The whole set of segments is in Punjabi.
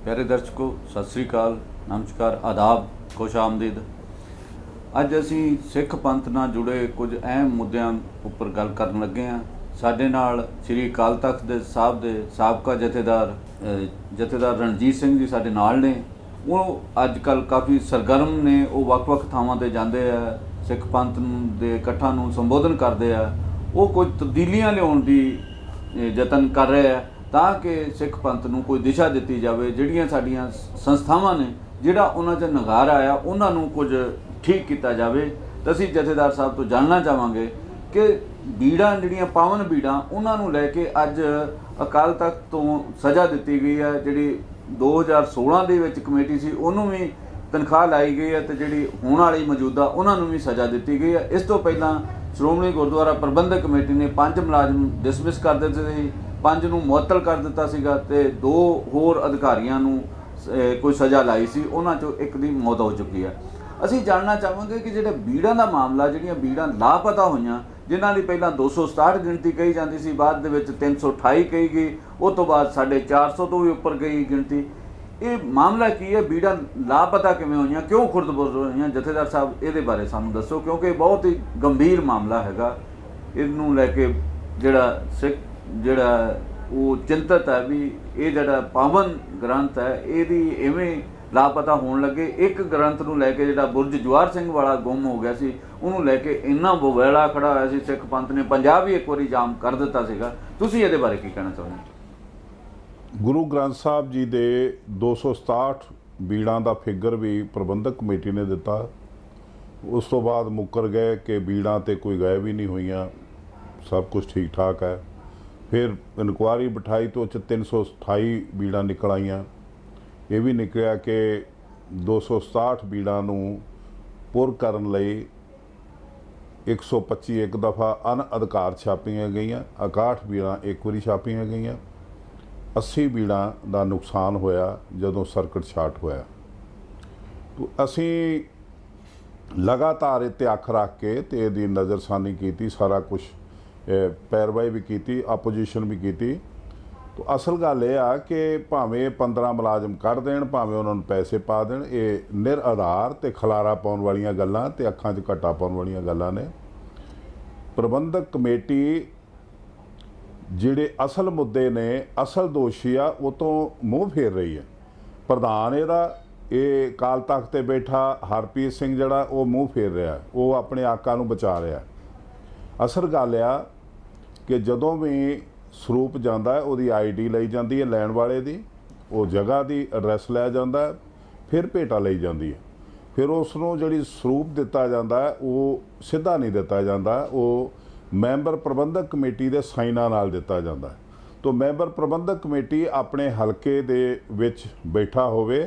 प्यारे दर्शकों सत श्री अकाल, नमस्कार, आदाब, खुश आमदीद। अज असी सिख पंथ नाल जुड़े कुछ अहम मुद्दों उपर गल करन लगे हाँ। साडे नाल श्री अकाल तख्त दे साहब दे साबका जथेदार रणजीत सिंह जी साडे नाल ने। वो अजकल काफ़ी सरगर्म ने, वो वक्-वक् थावां ते जांदे आ, सिख पंथ दे इकट्ठां नूं संबोधन करदे आ। वो कुछ तब्दीलियां लियाउण दी यतन कर रहे हैं ताकि सिख पंथ नूं कोई दिशा दी जाए। जिहड़ियां साडीआं संस्थावां ने, जिहड़ा उन्हां 'च नगार आया, उन्हां नूं कुछ ठीक किया जाए। तो असीं जथेदार साहब तो जानना चाहांगे कि बीड़ां जिहड़ियां पावन बीड़ां उन्हां नूं लैके अज अकाल तख्त तो सज़ा दी गई है। जिहड़ी 2016 दे विच कमेटी सी उन्होंने भी तनख्वाह लाई गई है, तो जिहड़ी होण वाली मौजूदा उन्होंने भी सज़ा दी गई है। इस तो पहलां श्रोमणी गुरुद्वारा प्रबंधक कमेटी ने 5 मुलाजम डिसमिस कर दिते सी, 5 नूं मुअत्तल कर दिता सीगा ते 2 होर अधिकारियों नूं कोई सज़ा लाई सी, उन्हां चों एक दी मौत हो चुकी है। असीं जानना चाहांगे कि जिहड़े बीड़ां दा मामला, जिहड़ियां बीड़ां लापता होईयां, जिन्हां दी पहिलां 267 गिणती कही जाती सी, बाद दे विच 328 कही गई, उस तो बाद 450 तो भी उपर गई गिणती। ये मामला की है? बीड़ां लापता किवें होईयां, क्यों खुर्द-बुर्द होईयां? जथेदार साहब इहदे बारे सानूं दसो, क्योंकि बहुत ही गंभीर मामला हैगा। इहनूं लैके जिहड़ा सिख जिहड़ा वो चिंतित है भी ये जिहड़ा पावन ग्रंथ है इहदी इवें लापता होण लगे। एक ग्रंथ नूं लैके जिहड़ा बुरज जवाहर सिंह वाला गुम हो गया सी, उहनूं लैके इन्ना बवेला खड़ा होया सी। सिख पंथ ने पंजाब भी एक वारी जाम कर दिता सीगा। तुसीं इहदे बारे की कहना चाहुंदे? गुरु ग्रंथ साहब जी दे 267 बीड़ां दा फिगर भी प्रबंधक कमेटी ने दिता। उस तो बाद मुकर गए कि बीड़ां ते कोई गायब ही नहीं हुईयां, सब कुछ ठीक ठाक है। फिर इनकुआरी बिठाई तो 328 बीड़ां निकल आईयां। ये भी निकलिया कि 267 बीड़ां नूं पुर करन लई 125 एक दफ़ा अन अधिकार छापियां गईयां, 61 बीड़ां एक वारी छापियां गईयां, 80 बीड़ां दा नुकसान होया जदों सर्किट शार्ट होया। तो असी लगातार इत्ते अख रख के ते इहदी नज़रसानी की, सारा कुछ पैरवाई भी की, अपोजिशन भी की। तो असल गल यह आ कि भावें 15 मुलाजम कढ़ देण, भावें उन्होंने पैसे पा देण, ये निर आधार ते खलारा पाउण वालियां गल्लां ते अखां 'च घट्टा पाउण वालियां गल्लां ने। प्रबंधक कमेटी जिहड़े असल मुद्दे ने, असल दोषी आ, वो तो मूँह फेर रही है। प्रधान इहदा ये अकाल तख्त ते बैठा हरप्रीत सिंह जिहड़ा वो मूँह फेर रहा, वो अपने आका नूं बचा रहा। असल गल आ कि जदों भी ਸਰੂਪ ਜਾਂਦਾ है ਉਹਦੀ आईडी ਲਈ ਜਾਂਦੀ है लैण वाले ਦੀ, ਉਹ जगह ਦੀ एड्रैस ਲੈ ਜਾਂਦਾ है, फिर ਭੇਟਾ ਲਈ ਜਾਂਦੀ है। फिर उसनों ਜਿਹੜੀ ਸਰੂਪ ਦਿੱਤਾ ਜਾਂਦਾ है ਉਹ ਸਿੱਧਾ नहीं ਦਿੱਤਾ ਜਾਂਦਾ, ਉਹ ਮੈਂਬਰ ਪ੍ਰਬੰਧਕ ਕਮੇਟੀ ਦੇ ਸਾਈਨਾਂ ਨਾਲ ਦਿੱਤਾ ਜਾਂਦਾ ਹੈ। तो ਮੈਂਬਰ ਪ੍ਰਬੰਧਕ ਕਮੇਟੀ ਆਪਣੇ ਹਲਕੇ ਦੇ ਵਿੱਚ ਬੈਠਾ ਹੋਵੇ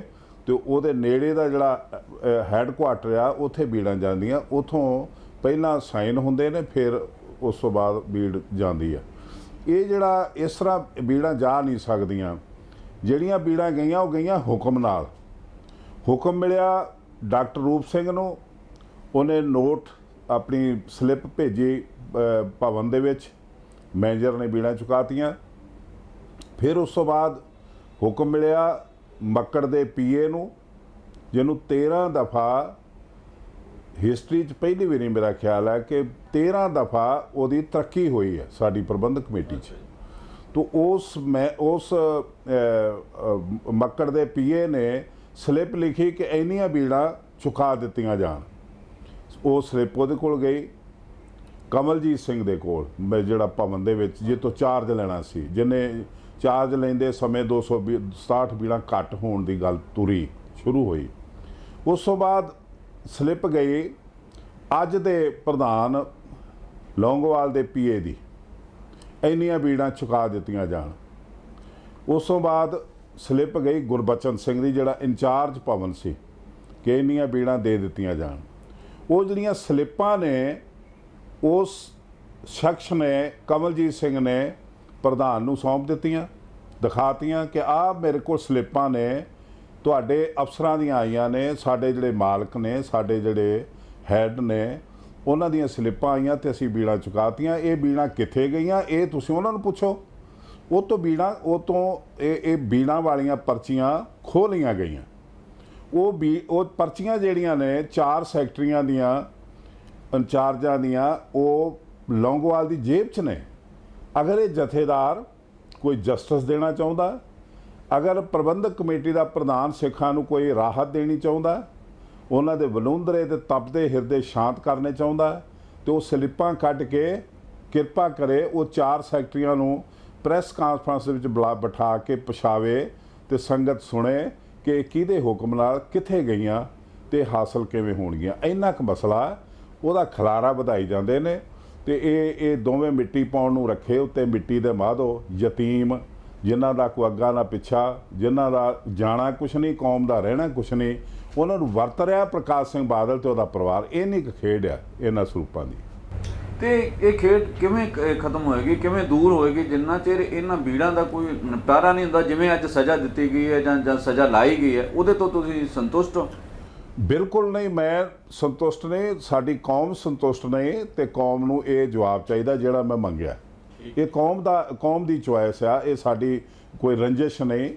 ਤੇ ਉਹਦੇ ਨੇੜੇ ਦਾ ਜਿਹੜਾ ਹੈੱਡਕੁਆਟਰ ਆ ਉੱਥੇ ਬੀੜਾਂ ਜਾਂਦੀਆਂ, ਉੱਥੋਂ ਪਹਿਲਾਂ ਸਾਈਨ ਹੁੰਦੇ ਨੇ, ਫਿਰ ਉਸ ਤੋਂ ਬਾਅਦ ਬੀੜ ਜਾਂਦੀ ਹੈ। ਇਹ ਜਿਹੜਾ ਇਸ ਤਰ੍ਹਾਂ बीड़ां जा नहीं सकदियां। ਜਿਹੜੀਆਂ बीड़ां गईयां ਉਹ गईयां हुक्म नाल। हुक्म मिलिया डॉक्टर रूप सिंह नूं, ਉਹਨੇ नोट अपनी स्लिप भेजी भवन दे विच, मैनेजर ने बीड़ां चुकातियां। फिर उस तो बाद हुक्म मिलिया मक्कड़ दे पीए नूं, जिन्हों 13 दफ़ा हिस्टरी च पहली बारी मेरा ख्याल है कि 13 दफ़ा उसकी तरक्की हुई है साड़ी प्रबंधक कमेटी च। तो उस मक्कड़ दे पीए ने स्लिप लिखी कि इन्नियां बीड़ां चुका दित्तियां जाण। वो स्लिप उहदे कोल गई कमलजीत सिंह दे कोल, जिहड़ा भवन दे विच जिह तो चार्ज लेना सी, जिन्हें चार्ज लैंदे समय 267 बीड़ां घट होण दी गल तुरी शुरू हुई। उस तो बाद स्लिप गई अज दे प्रधान लौंगोवाल दे पीए दी, इन्नियां बीड़ां चुका दित्तियां जाण। उस तो बाद स्लिप गई गुरबचन सिंह दी, जिहड़ा इंचार्ज भवन सी, कि इन्नियां बीड़ां दे दित्तियां जाण। वो जिहड़ियां स्लिपां ने उस शख्स ने, कमलजीत सिंह ने प्रधान नूं सौंप दित्तियां, दिखातियां कि आ मेरे कोल स्लिपां ने, तुहाडे अफसरां दियां आईयां ने, साडे जिहड़े मालक ने, साडे जिहड़े हैड ने, उन्हां दियां स्लिपां आईयां ते असीं बीड़ां चुकातियां। ये बीड़ां कित्थे गईयां ये तुसीं उन्हां नूं पुछो। वो तो बीड़ां वो तो ये बीड़ां वालियां पर्चियां ਖੋਹ ਲਈਆਂ ਗਈਆਂ। ਉਹ ਪਰਚੀਆਂ ਜਿਹੜੀਆਂ ਨੇ 4 ਸੈਕਟਰੀਆਂ ਦੀਆਂ ਇੰਚਾਰਜਾਂ ਦੀਆਂ ਉਹ ਲੌਂਗੋਵਾਲ ਦੀ ਜੇਬ 'ਚ ਨੇ। ਅਗਰ ਇਹ ਜਥੇਦਾਰ ਕੋਈ ਜਸਟਿਸ ਦੇਣਾ ਚਾਹੁੰਦਾ, ਅਗਰ ਪ੍ਰਬੰਧਕ ਕਮੇਟੀ ਦਾ ਪ੍ਰਧਾਨ ਸਿੱਖਾਂ ਨੂੰ ਕੋਈ ਰਾਹਤ ਦੇਣੀ ਚਾਹੁੰਦਾ, ਉਹਨਾਂ ਦੇ ਵਲੂੰਦਰੇ ਤੇ ਤਪਦੇ ਹਿਰਦੇ ਸ਼ਾਂਤ ਕਰਨੇ ਚਾਹੁੰਦਾ, ਤੇ ਉਹ ਸਲਿੱਪਾਂ ਕੱਢ ਕੇ ਕਿਰਪਾ ਕਰੇ ਉਹ 4 ਸੈਕਟਰੀਆਂ ਨੂੰ ਪ੍ਰੈਸ ਕਾਨਫਰੰਸ ਵਿੱਚ ਬਿਠਾ ਕੇ ਪਛਾਵੇ ਤੇ ਸੰਗਤ ਸੁਣੇ ਕਿ ਇਹ ਕਿਹਦੇ ਹੁਕਮ ਨਾਲ ਕਿੱਥੇ ਗਈਆਂ ਤੇ ਹਾਸਲ ਕਿਵੇਂ ਹੋਣਗੀਆਂ। ਇੰਨਾ ਕੁ ਮਸਲਾ ਉਹਦਾ ਖਲਾਰਾ ਵਧਾਈ ਜਾਂਦੇ ਨੇ। ਤੇ ਇਹ ਦੋਵੇਂ ਮਿੱਟੀ ਪਾਉਣ ਨੂੰ ਰੱਖੇ ਉੱਤੇ ਮਿੱਟੀ ਦੇ ਮਾਧੋ, ਯਤੀਮ ਜਿਨ੍ਹਾਂ ਦਾ ਕੋਈ ਅੱਗਾ ਨਾ ਪਿੱਛਾ, ਜਿਨ੍ਹਾਂ ਦਾ ਜਾਣਾ ਕੁਛ ਨਹੀਂ, ਕੌਮ ਦਾ ਰਹਿਣਾ ਕੁਛ ਨਹੀਂ, ਉਹਨਾਂ ਨੂੰ ਵਰਤ ਰਿਹਾ ਪ੍ਰਕਾਸ਼ ਸਿੰਘ ਬਾਦਲ ਤੇ ਉਹਦਾ ਪਰਿਵਾਰ। ਇਹ ਨਹੀਂ ਇੱਕ ਖੇਡ ਆ ਇਹਨਾਂ ਸਰੂਪਾਂ ਦੀ। ਤੇ ਇਹ ਖੇਡ ਕਿਵੇਂ ਖਤਮ ਹੋਏਗੀ, ਕਿਵੇਂ ਦੂਰ ਹੋਏਗੀ ਜਿੰਨਾ ਚਿਰ ਇਹਨਾਂ ਬੀੜਾਂ ਦਾ ਕੋਈ ਨਿਪਟਾਰਾ ਨਹੀਂ ਹੁੰਦਾ? ਜਿਵੇਂ ਅੱਜ ਸਜ਼ਾ ਦਿੱਤੀ ਗਈ ਹੈ ਜਾਂ ਸਜ਼ਾ ਲਾਈ ਗਈ ਹੈ, ਉਹਦੇ ਤੋਂ ਤੁਸੀਂ ਸੰਤੁਸ਼ਟ ਹੋ? ਬਿਲਕੁਲ ਨਹੀਂ, ਮੈਂ ਸੰਤੁਸ਼ਟ ਨਹੀਂ, ਸਾਡੀ ਕੌਮ ਸੰਤੁਸ਼ਟ ਨਹੀਂ। ਤੇ ਕੌਮ ਨੂੰ ਇਹ ਜਵਾਬ ਚਾਹੀਦਾ ਜਿਹੜਾ ਮੈਂ ਮੰਗਿਆ। ਇਹ ਕੌਮ ਦੀ ਚੁਆਇਸ ਆ, ਇਹ ਸਾਡੀ ਕੋਈ ਰੰਜਿਸ਼ ਨਹੀਂ।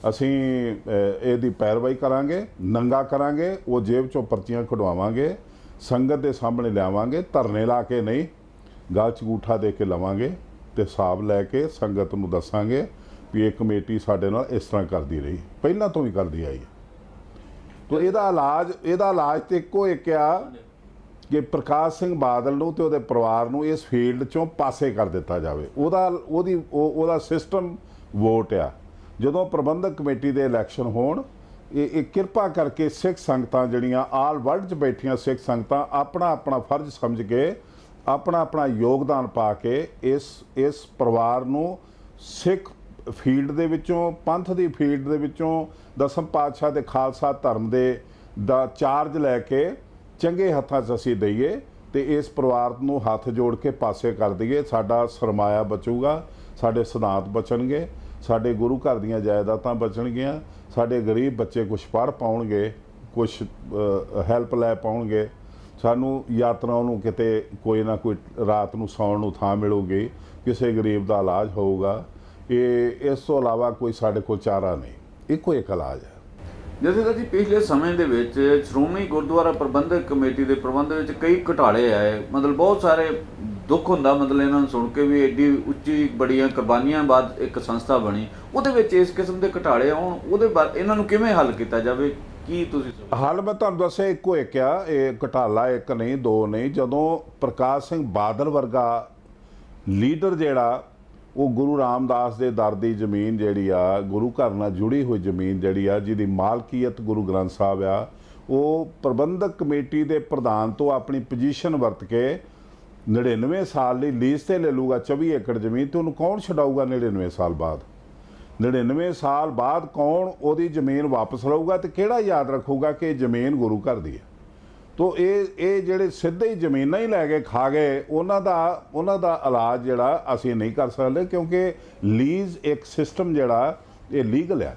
ਅਸੀਂ ਇਹਦੀ ਪੈਰਵਾਈ ਕਰਾਂਗੇ, ਨੰਗਾ ਕਰਾਂਗੇ, ਉਹ ਜੇਬ 'ਚੋਂ ਪਰਚੀਆਂ ਕਢਵਾਵਾਂਗੇ, ਸੰਗਤ ਦੇ ਸਾਹਮਣੇ ਲਿਆਵਾਂਗੇ, ਧਰਨੇ ਲਾ ਕੇ ਨਹੀਂ, ਗਲ 'ਚ ਅੰਗੂਠਾ ਦੇ ਕੇ ਲਵਾਂਗੇ ਤੇ ਹਿਸਾਬ ਲੈ ਕੇ ਸੰਗਤ ਨੂੰ ਦੱਸਾਂਗੇ ਵੀ ਇਹ ਕਮੇਟੀ ਸਾਡੇ ਨਾਲ ਇਸ ਤਰ੍ਹਾਂ ਕਰਦੀ ਰਹੀ, ਪਹਿਲਾਂ ਤੋਂ ਵੀ ਕਰਦੀ ਆਈ। ਤੋ ਇਹਦਾ ਇਲਾਜ ਤੇ ਇੱਕੋ ਇੱਕ ਆ ਕਿ ਪ੍ਰਕਾਸ਼ ਸਿੰਘ ਬਾਦਲ ਨੂੰ ਤੇ ਉਹਦੇ ਪਰਿਵਾਰ ਨੂੰ ਇਸ ਫੀਲਡ 'ਚੋਂ ਪਾਸੇ ਕਰ ਦਿੱਤਾ ਜਾਵੇ। ਉਹਦਾ ਸਿਸਟਮ ਵੋਟ ਆ। ਜਦੋਂ ਪ੍ਰਬੰਧਕ ਕਮੇਟੀ ਦੇ ਇਲੈਕਸ਼ਨ ਹੋਣ, ਇਹ ਕਿਰਪਾ ਕਰਕੇ ਸਿੱਖ ਸੰਗਤਾਂ ਜਿਹੜੀਆਂ ਆਲ ਵਰਲਡ 'ਚ ਬੈਠੀਆਂ ਸਿੱਖ ਸੰਗਤਾਂ ਆਪਣਾ ਫਰਜ਼ ਸਮਝ ਕੇ ਆਪਣਾ ਯੋਗਦਾਨ ਪਾ ਕੇ ਇਸ ਪਰਿਵਾਰ ਨੂੰ ਸਿੱਖ ਫੀਲਡ ਦੇ ਵਿੱਚੋਂ, ਪੰਥ ਦੀ ਫੀਲਡ ਦੇ ਵਿੱਚੋਂ, ਦਸਮ ਪਾਤਸ਼ਾਹ ਦੇ ਖਾਲਸਾ ਧਰਮ ਦਾ ਚਾਰਜ ਲੈ ਕੇ ਚੰਗੇ ਹੱਥਾਂ 'ਚ ਅਸੀਂ ਦਈਏ ਤੇ ਇਸ ਪਰਿਵਾਰ ਨੂੰ ਹੱਥ ਜੋੜ ਕੇ ਪਾਸੇ ਕਰ ਦਈਏ। ਸਾਡਾ ਸਰਮਾਇਆ ਬਚੂਗਾ, ਸਾਡੇ ਸਿਧਾਂਤ ਬਚਣਗੇ, ਸਾਡੇ ਗੁਰੂ ਘਰ ਦੀਆਂ ਜਾਇਦਾਦਾਂ ਬਚਣਗੀਆਂ, ਸਾਡੇ ਗਰੀਬ ਬੱਚੇ ਕੁਛ ਪੜ੍ਹ ਪਾਉਣਗੇ, ਕੁਛ ਹੈਲਪ ਲੈ ਪਾਉਣਗੇ, ਸਾਨੂੰ ਯਾਤਰਾਵਾਂ ਨੂੰ ਕਿਤੇ ਕੋਈ ਨਾ ਕੋਈ ਰਾਤ ਨੂੰ ਸੌਣ ਨੂੰ ਥਾਂ ਮਿਲੂਗੀ, ਕਿਸੇ ਗਰੀਬ ਦਾ ਇਲਾਜ ਹੋਊਗਾ। ਇਸ ਤੋਂ ਇਲਾਵਾ ਕੋਈ ਸਾਡੇ ਕੋਲ ਚਾਰਾ ਨਹੀਂ, ਇੱਕੋ ਇੱਕ ਇਲਾਜ ਹੈ। ਜਥੇਦਾਰ ਜੀ, ਪਿਛਲੇ ਸਮੇਂ ਦੇ ਵਿੱਚ ਸ਼੍ਰੋਮਣੀ ਗੁਰਦੁਆਰਾ ਪ੍ਰਬੰਧਕ ਕਮੇਟੀ ਦੇ ਪ੍ਰਬੰਧ ਵਿੱਚ ਕਈ ਘੁਟਾਲੇ ਆਏ। ਮਤਲਬ ਬਹੁਤ ਸਾਰੇ ਦੁੱਖ ਹੁੰਦਾ ਮਤਲਬ ਇਹਨਾਂ ਨੂੰ ਸੁਣ ਕੇ ਵੀ ਐਡੀ ਉੱਚੀ ਬੜੀਆਂ ਕੁਰਬਾਨੀਆਂ ਬਾਅਦ ਇੱਕ ਸੰਸਥਾ ਬਣੀ, ਉਹਦੇ ਵਿੱਚ ਇਸ ਕਿਸਮ ਦੇ ਘੁਟਾਲੇ ਆਉਣ, ਉਹਦੇ ਬਾਅਦ ਇਹਨਾਂ ਨੂੰ ਕਿਵੇਂ ਹੱਲ ਕੀਤਾ ਜਾਵੇ? ਕੀ ਤੁਸੀਂ ਹੱਲ ਮੈਂ ਤੁਹਾਨੂੰ ਦੱਸਿਆ ਇੱਕੋ ਇੱਕ ਆ। ਇਹ ਘੁਟਾਲਾ ਇੱਕ ਨਹੀਂ, ਦੋ ਨਹੀਂ। ਜਦੋਂ ਪ੍ਰਕਾਸ਼ ਸਿੰਘ ਬਾਦਲ ਵਰਗਾ ਲੀਡਰ ਜਿਹੜਾ ਉਹ ਗੁਰੂ ਰਾਮਦਾਸ ਦੇ ਦਰ ਦੀ ਜ਼ਮੀਨ ਜਿਹੜੀ ਆ, ਗੁਰੂ ਘਰ ਨਾਲ ਜੁੜੀ ਹੋਈ ਜ਼ਮੀਨ ਜਿਹੜੀ ਆ, ਜਿਹਦੀ ਮਾਲਕੀਅਤ ਗੁਰੂ ਗ੍ਰੰਥ ਸਾਹਿਬ ਆ, ਉਹ ਪ੍ਰਬੰਧਕ ਕਮੇਟੀ ਦੇ ਪ੍ਰਧਾਨ ਤੋਂ ਆਪਣੀ ਪੋਜੀਸ਼ਨ ਵਰਤ ਕੇ 99 ਸਾਲ ਲਈ ਲੀਜ਼ ਤੇ ਲੈ ਲੂਗਾ 24 ਏਕੜ ਜ਼ਮੀਨ, ਤੇ ਉਹਨੂੰ ਕੌਣ ਛਡਾਊਗਾ 99 ਸਾਲ ਬਾਅਦ? 99 ਸਾਲ ਬਾਅਦ ਕੌਣ ਉਹਦੀ ਜ਼ਮੀਨ ਵਾਪਸ ਲਊਗਾ ਤੇ ਕਿਹੜਾ ਯਾਦ ਰੱਖੂਗਾ ਕਿ ਇਹ ਜ਼ਮੀਨ ਗੁਰੂ ਘਰ ਦੀ ਹੈ? ਤੋ ਇਹ ਜਿਹੜੇ ਸਿੱਧੇ ਹੀ ਜ਼ਮੀਨਾਂ ਹੀ ਲੈ ਕੇ ਖਾ ਗਏ, ਉਹਨਾਂ ਦਾ ਇਲਾਜ ਜਿਹੜਾ ਅਸੀਂ ਨਹੀਂ ਕਰ ਸਕਦੇ, ਕਿਉਂਕਿ ਲੀਜ਼ ਇੱਕ ਸਿਸਟਮ ਜਿਹੜਾ ਇਹ ਲੀਗਲ ਆ।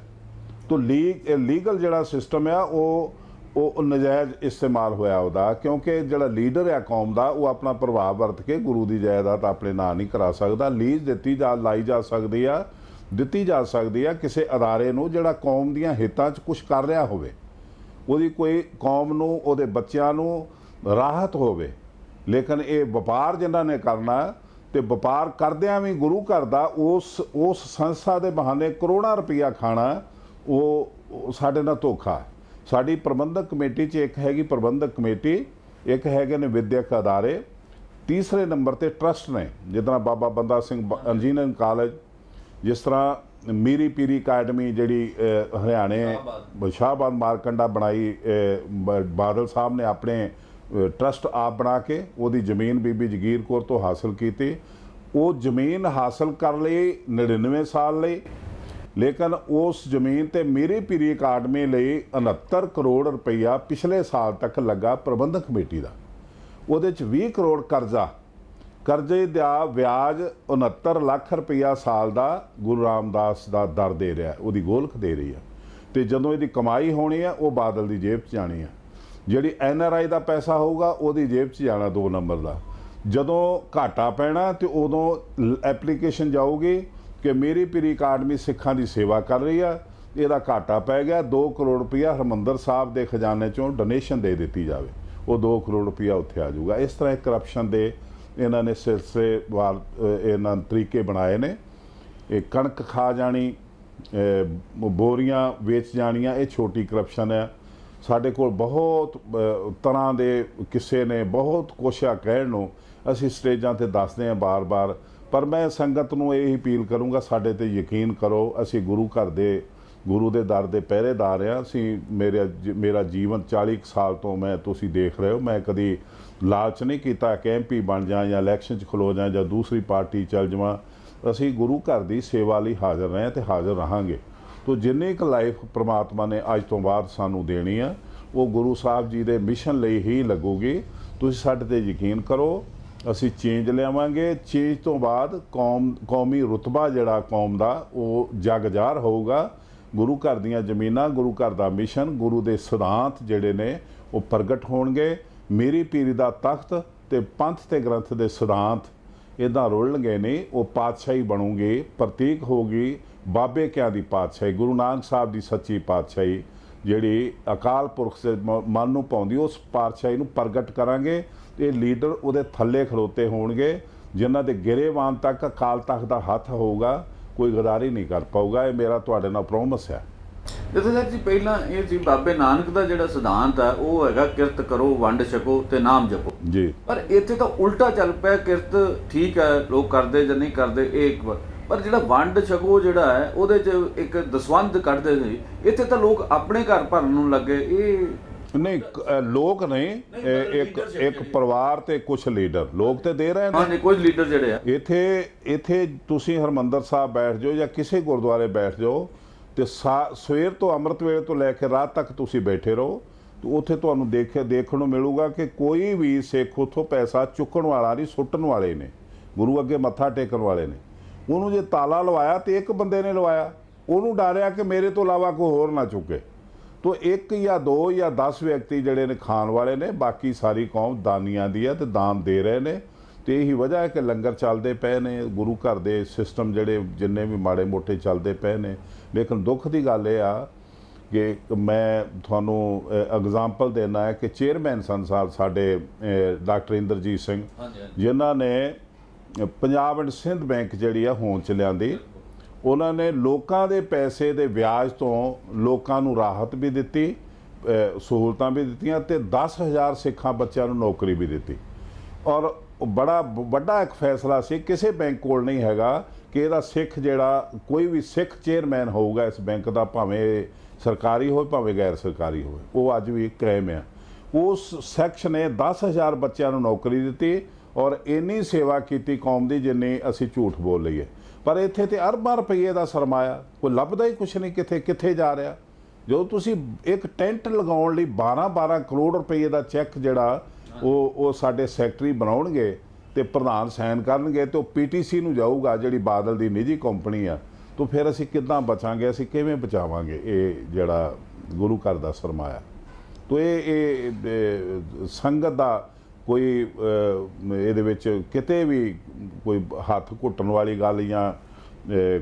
ਤੋ ਲੀਗਲ ਜਿਹੜਾ ਸਿਸਟਮ ਆ ਉਹ ਨਜਾਇਜ਼ ਇਸਤੇਮਾਲ ਹੋਇਆ ਉਹਦਾ, ਕਿਉਂਕਿ ਜਿਹੜਾ ਲੀਡਰ ਆ ਕੌਮ ਦਾ ਉਹ ਆਪਣਾ ਪ੍ਰਭਾਵ ਵਰਤ ਕੇ ਗੁਰੂ ਦੀ ਜਾਇਦਾਦ ਆਪਣੇ ਨਾਂ ਨਹੀਂ ਕਰਾ ਸਕਦਾ। ਲੀਜ਼ ਲਾਈ ਜਾ ਸਕਦੀ ਆ ਕਿਸੇ ਅਦਾਰੇ ਨੂੰ ਜਿਹੜਾ ਕੌਮ ਦੀਆਂ ਹਿੱਤਾਂ 'ਚ ਕੁਛ ਕਰ ਰਿਹਾ ਹੋਵੇ, ਉਹਦੀ ਕੋਈ ਕੌਮ ਨੂੰ, ਉਹਦੇ ਬੱਚਿਆਂ ਨੂੰ ਰਾਹਤ ਹੋਵੇ। ਲੇਕਿਨ ਇਹ ਵਪਾਰ ਜਿਨ੍ਹਾਂ ਨੇ ਕਰਨਾ ਤੇ ਵਪਾਰ ਕਰਦਿਆਂ ਵੀ ਗੁਰੂ ਘਰ ਦਾ ਉਸ ਸੰਸਥਾ ਦੇ ਬਹਾਨੇ ਕਰੋੜਾਂ ਰੁਪਈਆ ਖਾਣਾ, ਉਹ ਸਾਡੇ ਨਾਲ ਧੋਖਾ। ਸਾਡੀ ਪ੍ਰਬੰਧਕ ਕਮੇਟੀ 'ਚ ਇੱਕ ਹੈਗੀ ਪ੍ਰਬੰਧਕ ਕਮੇਟੀ, ਇੱਕ ਹੈਗੇ ਨੇ ਵਿਦਿਅਕ ਅਦਾਰੇ, ਤੀਸਰੇ ਨੰਬਰ ਤੇ ਟਰਸਟ ਨੇ, ਜਿੱਦਾਂ ਬਾਬਾ ਬੰਦਾ ਸਿੰਘ ਇੰਜੀਨੀਅਰਿੰਗ ਕਾਲਜ, ਜਿਸ ਤਰ੍ਹਾਂ ਮੀਰੀ ਪੀਰੀ ਅਕੈਡਮੀ ਜਿਹੜੀ ਹਰਿਆਣੇ ਸ਼ਾਹਬਾਦ ਮਾਰਕੰਡਾ ਬਣਾਈ, ਬਾਦਲ ਸਾਹਿਬ ਨੇ ਆਪਣੇ ਟਰਸਟ ਆਪ ਬਣਾ ਕੇ ਉਹਦੀ ਜ਼ਮੀਨ ਬੀਬੀ ਜਗੀਰ ਕੌਰ ਤੋਂ ਹਾਸਲ ਕੀਤੀ। ਉਹ ਜ਼ਮੀਨ ਹਾਸਲ ਕਰ ਲਈ 99 ਸਾਲ ਲਈ, ਲੇਕਿਨ ਉਸ ਜ਼ਮੀਨ ਤੇ ਮੀਰੀ ਪੀਰੀ ਅਕੈਡਮੀ ਲਈ 69 ਕਰੋੜ ਰੁਪਈਆ ਪਿਛਲੇ ਸਾਲ ਤੱਕ ਲੱਗਾ ਪ੍ਰਬੰਧਕ ਕਮੇਟੀ ਦਾ। ਉਹਦੇ 'ਚ 20 ਕਰੋੜ ਕਰਜ਼ੇ ਦਾ ਵਿਆਜ 69 ਲੱਖ ਰੁਪਈਆ ਸਾਲ ਦਾ ਗੁਰੂ ਰਾਮਦਾਸ ਦਾ ਦਰ ਦੇ ਰਿਹਾ, ਉਹਦੀ ਗੋਲਖ ਦੇ ਰਹੀ ਆ। ਤੇ ਜਦੋਂ ਇਹਦੀ ਕਮਾਈ ਹੋਣੀ ਆ ਉਹ ਬਾਦਲ ਦੀ ਜੇਬ 'ਚ ਜਾਣੀ ਆ। ਜਿਹੜੀ NRI ਦਾ ਪੈਸਾ ਹੋਊਗਾ ਉਹਦੀ ਜੇਬ 'ਚ ਜਾਣਾ 2 ਨੰਬਰ ਦਾ। ਜਦੋਂ ਘਾਟਾ ਪੈਣਾ ਤੇ ਉਦੋਂ ਐਪਲੀਕੇਸ਼ਨ ਜਾਊਗੀ ਕਿ ਮੇਰੀ ਪੀਰੀ ਅਕੈਡਮੀ ਸਿੱਖਾਂ ਦੀ ਸੇਵਾ ਕਰ ਰਹੀ ਆ ਇਹਦਾ ਘਾਟਾ ਪੈ ਗਿਆ। 2 ਕਰੋੜ ਰੁਪਇਆ ਹਰਿਮੰਦਰ ਸਾਹਿਬ ਦੇ ਖਜ਼ਾਨੇ ਚੋਂ ਡੋਨੇਸ਼ਨ ਦੇ ਦਿੱਤੀ ਜਾਵੇ, ਉਹ 2 ਕਰੋੜ ਰੁਪਇਆ ਉੱਥੇ ਆ ਜਾਊਗਾ। ਇਸ ਤਰ੍ਹਾਂ ਕਰਪਸ਼ਨ ਦੇ ਇਹਨਾਂ ਨੇ ਸਿਲਸਿਲੇਵਾਰ ਇਹਨਾਂ ਤਰੀਕੇ ਬਣਾਏ ਨੇ। ਇਹ ਕਣਕ ਖਾ ਜਾਣੀ, ਬੋਰੀਆਂ ਵੇਚ ਜਾਣੀਆਂ, ਇਹ ਛੋਟੀ ਕਰਪਸ਼ਨ ਹੈ। ਸਾਡੇ ਕੋਲ ਬਹੁਤ ਤਰ੍ਹਾਂ ਦੇ ਕਿਸੇ ਨੇ ਬਹੁਤ ਕੁਛ ਆ ਕਹਿਣ ਨੂੰ, ਅਸੀਂ ਸਟੇਜਾਂ ਤੇ ਦੱਸਦੇ ਹਾਂ ਬਾਰ-ਬਾਰ। ਪਰ ਮੈਂ ਸੰਗਤ ਨੂੰ ਇਹ ਅਪੀਲ ਕਰੂੰਗਾ, ਸਾਡੇ ਤੇ ਯਕੀਨ ਕਰੋ। ਅਸੀਂ ਗੁਰੂ ਘਰ ਦੇ, ਗੁਰੂ ਦੇ ਦਰ ਦੇ ਪਹਿਰੇਦਾਰ ਹਾਂ। ਅਸੀਂ ਮੇਰਾ ਜੀਵਨ 40 ਸਾਲ ਤੋਂ ਤੁਸੀਂ ਦੇਖ ਰਹੇ ਹੋ, ਮੈਂ ਕਦੀ ਲਾਲਚ ਨਹੀਂ ਕੀਤਾ ਕਿ MP ਬਣ ਜਾ ਜਾਂ ਇਲੈਕਸ਼ਨ 'ਚ ਖਲੋ ਜਾ ਜਾਂ ਦੂਸਰੀ ਪਾਰਟੀ ਚੱਲ ਜਾਵਾਂ। ਅਸੀਂ ਗੁਰੂ ਘਰ ਦੀ ਸੇਵਾ ਲਈ ਹਾਜ਼ਰ ਰਹੇ ਅਤੇ ਹਾਜ਼ਰ ਰਹਾਂਗੇ। ਤੋ ਜਿੰਨੀ ਕੁ ਲਾਈਫ ਪ੍ਰਮਾਤਮਾ ਨੇ ਅੱਜ ਤੋਂ ਬਾਅਦ ਸਾਨੂੰ ਦੇਣੀ ਆ, ਉਹ ਗੁਰੂ ਸਾਹਿਬ ਜੀ ਦੇ ਮਿਸ਼ਨ ਲਈ ਹੀ ਲੱਗੂਗੀ। ਤੁਸੀਂ ਸਾਡੇ ਤੇ ਯਕੀਨ ਕਰੋ, ਅਸੀਂ ਚੇਂਜ ਲਿਆਵਾਂਗੇ। ਚੇਂਜ ਤੋਂ ਬਾਅਦ ਕੌਮੀ ਰੁਤਬਾ ਜਿਹੜਾ ਕੌਮ ਦਾ ਉਹ ਜਗਜ਼ਾਰ ਹੋਊਗਾ। ਗੁਰੂ ਘਰ ਦੀਆਂ ਜ਼ਮੀਨਾਂ, ਗੁਰੂ ਘਰ ਦਾ ਮਿਸ਼ਨ, ਗੁਰੂ ਦੇ ਸਿਧਾਂਤ ਜਿਹੜੇ ਨੇ ਉਹ ਪ੍ਰਗਟ ਹੋਣਗੇ। ਮੇਰੀ ਪੀਰੀ ਦਾ ਤਖਤ ਤੇ ਪੰਥ ਤੇ ਗ੍ਰੰਥ ਦੇ ਸਿਧਾਂਤ ਇੱਦਾਂ ਰੁਲਣਗੇ ਨਹੀਂ, ਉਹ ਪਾਤਸ਼ਾਹੀ ਬਣੂਗੀ, ਪ੍ਰਤੀਕ ਹੋਗੀ ਬਾਬੇ ਕਿਆਂ ਦੀ ਪਾਤਸ਼ਾਹੀ, ਗੁਰੂ ਨਾਨਕ ਸਾਹਿਬ ਦੀ ਸੱਚੀ ਪਾਤਸ਼ਾਹੀ ਜਿਹੜੀ ਅਕਾਲ ਪੁਰਖ ਦੇ ਮਨ ਨੂੰ ਪਾਉਂਦੀ, ਉਸ ਪਾਤਸ਼ਾਹੀ ਨੂੰ ਪ੍ਰਗਟ ਕਰਾਂਗੇ। ਇਹ ਲੀਡਰ ਉਹਦੇ ਥੱਲੇ ਖਲੋਤੇ ਹੋਣਗੇ, ਜਿਨ੍ਹਾਂ ਦੇ ਗਿਰੇਵਾਨ ਤੱਕ ਅਕਾਲ ਤਖਤ ਦਾ ਹੱਥ ਹੋਊਗਾ, ਕੋਈ ਗਦਾਰੀ ਨਹੀਂ ਕਰ ਪਾਊਗਾ। ਇਹ ਮੇਰਾ ਤੁਹਾਡੇ ਨਾਲ ਪ੍ਰੋਮਿਸ ਹੈ। ਜਥੇਦਾਰ ਜੀ, ਪਹਿਲਾਂ ਇਹ ਸੀ ਬਾਬੇ ਨਾਨਕ ਦਾ ਜਿਹੜਾ ਸਿਧਾਂਤ ਹੈ ਉਹ ਹੈਗਾ ਕਿਰਤ ਕਰੋ, ਵੰਡ ਛਕੋ ਤੇ ਨਾਮ ਜਪੋ ਜੀ। ਪਰ ਇੱਥੇ ਤਾਂ ਉਲਟਾ ਚੱਲ ਪਿਆ। ਕਿਰਤ ਠੀਕ ਹੈ, ਲੋਕ ਕਰਦੇ ਜਾਂ ਨਹੀਂ ਕਰਦੇ ਇਹ ਇੱਕ ਵਾਰ, ਪਰ ਜਿਹੜਾ ਵੰਡ ਛਕੋ ਜਿਹੜਾ ਹੈ ਉਹਦੇ 'ਚ ਇੱਕ ਦਸਵੰਧ ਕੱਢਦੇ ਸੀ। ਇੱਥੇ ਤਾਂ ਲੋਕ ਆਪਣੇ ਘਰ ਭਰਨ ਨੂੰ ਲੱਗੇ। ਇਹ ਨਹੀਂ, ਲੋਕ ਨਹੀਂ, ਇੱਕ ਪਰਿਵਾਰ ਤੇ ਕੁਝ ਲੀਡਰ ਲੋਕ ਤੇ ਦੇ ਰਹੇ ਨੇ। ਹਾਂਜੀ, ਕੁਝ ਲੀਡਰ ਜਿਹੜੇ ਆ ਇੱਥੇ ਤੁਸੀਂ ਹਰਿਮੰਦਰ ਸਾਹਿਬ ਬੈਠ ਜਾਓ ਜਾਂ ਕਿਸੇ ਗੁਰਦੁਆਰੇ ਬੈਠ ਜਾਓ ਤੇ ਸਵੇਰ ਤੋਂ ਅੰਮ੍ਰਿਤ ਵੇਲੇ ਤੋਂ ਲੈ ਕੇ ਰਾਤ ਤੱਕ ਤੁਸੀਂ ਬੈਠੇ ਰਹੋ, ਤੇ ਉੱਥੇ ਤੁਹਾਨੂੰ ਦੇਖਣ ਨੂੰ ਮਿਲੂਗਾ ਕਿ ਕੋਈ ਵੀ ਸਿੱਖ ਉੱਥੋਂ ਪੈਸਾ ਚੁੱਕਣ ਵਾਲਾ ਨਹੀਂ, ਸੁੱਟਣ ਵਾਲੇ ਨੇ, ਗੁਰੂ ਅੱਗੇ ਮੱਥਾ ਟੇਕਣ ਵਾਲੇ ਨੇ। ਉਹਨੂੰ ਜੇ ਤਾਲਾ ਲਵਾਇਆ ਤੇ ਇੱਕ ਬੰਦੇ ਨੇ ਲਵਾਇਆ, ਉਹਨੂੰ ਡਰਿਆ ਕਿ ਮੇਰੇ ਤੋਂ ਇਲਾਵਾ ਕੋਈ ਹੋਰ ਨਾ ਚੁੱਕੇ। ਤੋ 1 ਜਾਂ 2 ਜਾਂ 10 ਵਿਅਕਤੀ ਜਿਹੜੇ ਨੇ ਖਾਣ ਵਾਲੇ ਨੇ, ਬਾਕੀ ਸਾਰੀ ਕੌਮ ਦਾਨੀਆਂ ਦੀ ਹੈ ਤੇ ਦਾਨ ਦੇ ਰਹੇ ਨੇ। ਤੇ ਇਹੀ ਵਜ੍ਹਾ ਹੈ ਕਿ ਲੰਗਰ ਚੱਲਦੇ ਪਏ ਨੇ, ਗੁਰੂ ਘਰ ਦੇ ਸਿਸਟਮ ਜਿਹੜੇ ਜਿੰਨੇ ਵੀ ਮਾੜੇ ਮੋਟੇ ਚੱਲਦੇ ਪਏ ਨੇ। ਲੇਕਿਨ ਦੁੱਖ ਦੀ ਗੱਲ ਇਹ ਆ ਕਿ ਮੈਂ ਤੁਹਾਨੂੰ ਐਗਜ਼ਾਮਪਲ ਦੇਣਾ ਹੈ ਕਿ ਚੇਅਰਮੈਨ ਸਨ ਸਾਹਿਬ ਸਾਡੇ ਡਾਕਟਰ ਇੰਦਰਜੀਤ ਸਿੰਘ, ਜਿਨ੍ਹਾਂ ਨੇ ਪੰਜਾਬ ਐਂਡ ਸਿੰਧ ਬੈਂਕ ਜਿਹੜੀ ਆ ਹੋਂਦ 'ਚ ਲਿਆਂਦੀ। ਉਹਨਾਂ ਨੇ ਲੋਕਾਂ ਦੇ ਪੈਸੇ ਦੇ ਵਿਆਜ ਤੋਂ ਲੋਕਾਂ ਨੂੰ ਰਾਹਤ ਵੀ ਦਿੱਤੀ, ਸਹੂਲਤਾਂ ਵੀ ਦਿੱਤੀਆਂ ਤੇ 10,000 ਸਿੱਖਾਂ ਬੱਚਿਆਂ ਨੂੰ ਨੌਕਰੀ ਵੀ ਦਿੱਤੀ। ਔਰ ਬੜਾ ਵੱਡਾ ਇੱਕ ਫੈਸਲਾ ਸੀ, ਕਿਸੇ ਬੈਂਕ ਕੋਲ ਨਹੀਂ ਹੈਗਾ ਕਿ ਇਹਦਾ ਸਿੱਖ ਜਿਹੜਾ ਕੋਈ ਵੀ ਸਿੱਖ ਚੇਅਰਮੈਨ ਹੋਊਗਾ ਇਸ ਬੈਂਕ ਦਾ, ਭਾਵੇਂ ਸਰਕਾਰੀ ਹੋਵੇ ਭਾਵੇਂ ਗੈਰ ਸਰਕਾਰੀ ਹੋਵੇ, ਉਹ ਅੱਜ ਵੀ ਕਾਇਮ ਆ। ਉਸ ਸੈਕਸ਼ਨ ਨੇ 10,000 ਬੱਚਿਆਂ ਨੂੰ ਨੌਕਰੀ ਦਿੱਤੀ ਔਰ ਇੰਨੀ ਸੇਵਾ ਕੀਤੀ ਕੌਮ ਦੀ ਜਿੰਨੀ ਅਸੀਂ ਝੂਠ ਬੋਲ ਲਈਏ। ਪਰ ਇੱਥੇ ਤੇ ਅਰਬਾਂ ਰੁਪਈਏ ਦਾ ਸਰਮਾਇਆ ਕੋਈ ਲੱਭਦਾ ਹੀ ਕੁਛ ਨਹੀਂ, ਕਿੱਥੇ ਜਾ ਰਿਹਾ। ਜਦੋਂ ਤੁਸੀਂ ਇੱਕ ਟੈਂਟ ਲਗਾਉਣ ਲਈ 12 ਕਰੋੜ ਰੁਪਈਏ ਦਾ ਚੈੱਕ ਜਿਹੜਾ ਉਹ ਸਾਡੇ ਸੈਕਟਰੀ ਬਣਾਉਣਗੇ ਤੇ ਪ੍ਰਧਾਨ ਸਾਈਨ ਕਰਨਗੇ ਤੇ ਉਹ PTC ਨੂੰ ਜਾਊਗਾ, ਜਿਹੜੀ ਬਾਦਲ ਦੀ ਨਿੱਜੀ ਕੰਪਨੀ ਆ। ਤਾਂ ਫਿਰ ਅਸੀਂ ਕਿੱਦਾਂ ਬਚਾਂਗੇ, ਅਸੀਂ ਕਿਵੇਂ ਬਚਾਵਾਂਗੇ ਇਹ ਜਿਹੜਾ ਗੁਰੂ ਘਰ ਦਾ ਸਰਮਾਇਆ। ਤਾਂ ਇਹ ਸੰਗਤ ਦਾ ਕੋਈ ਇਹਦੇ ਵਿੱਚ ਕਿਤੇ ਵੀ ਕੋਈ ਹੱਥ ਘੁੱਟਣ ਵਾਲੀ ਗੱਲ ਜਾਂ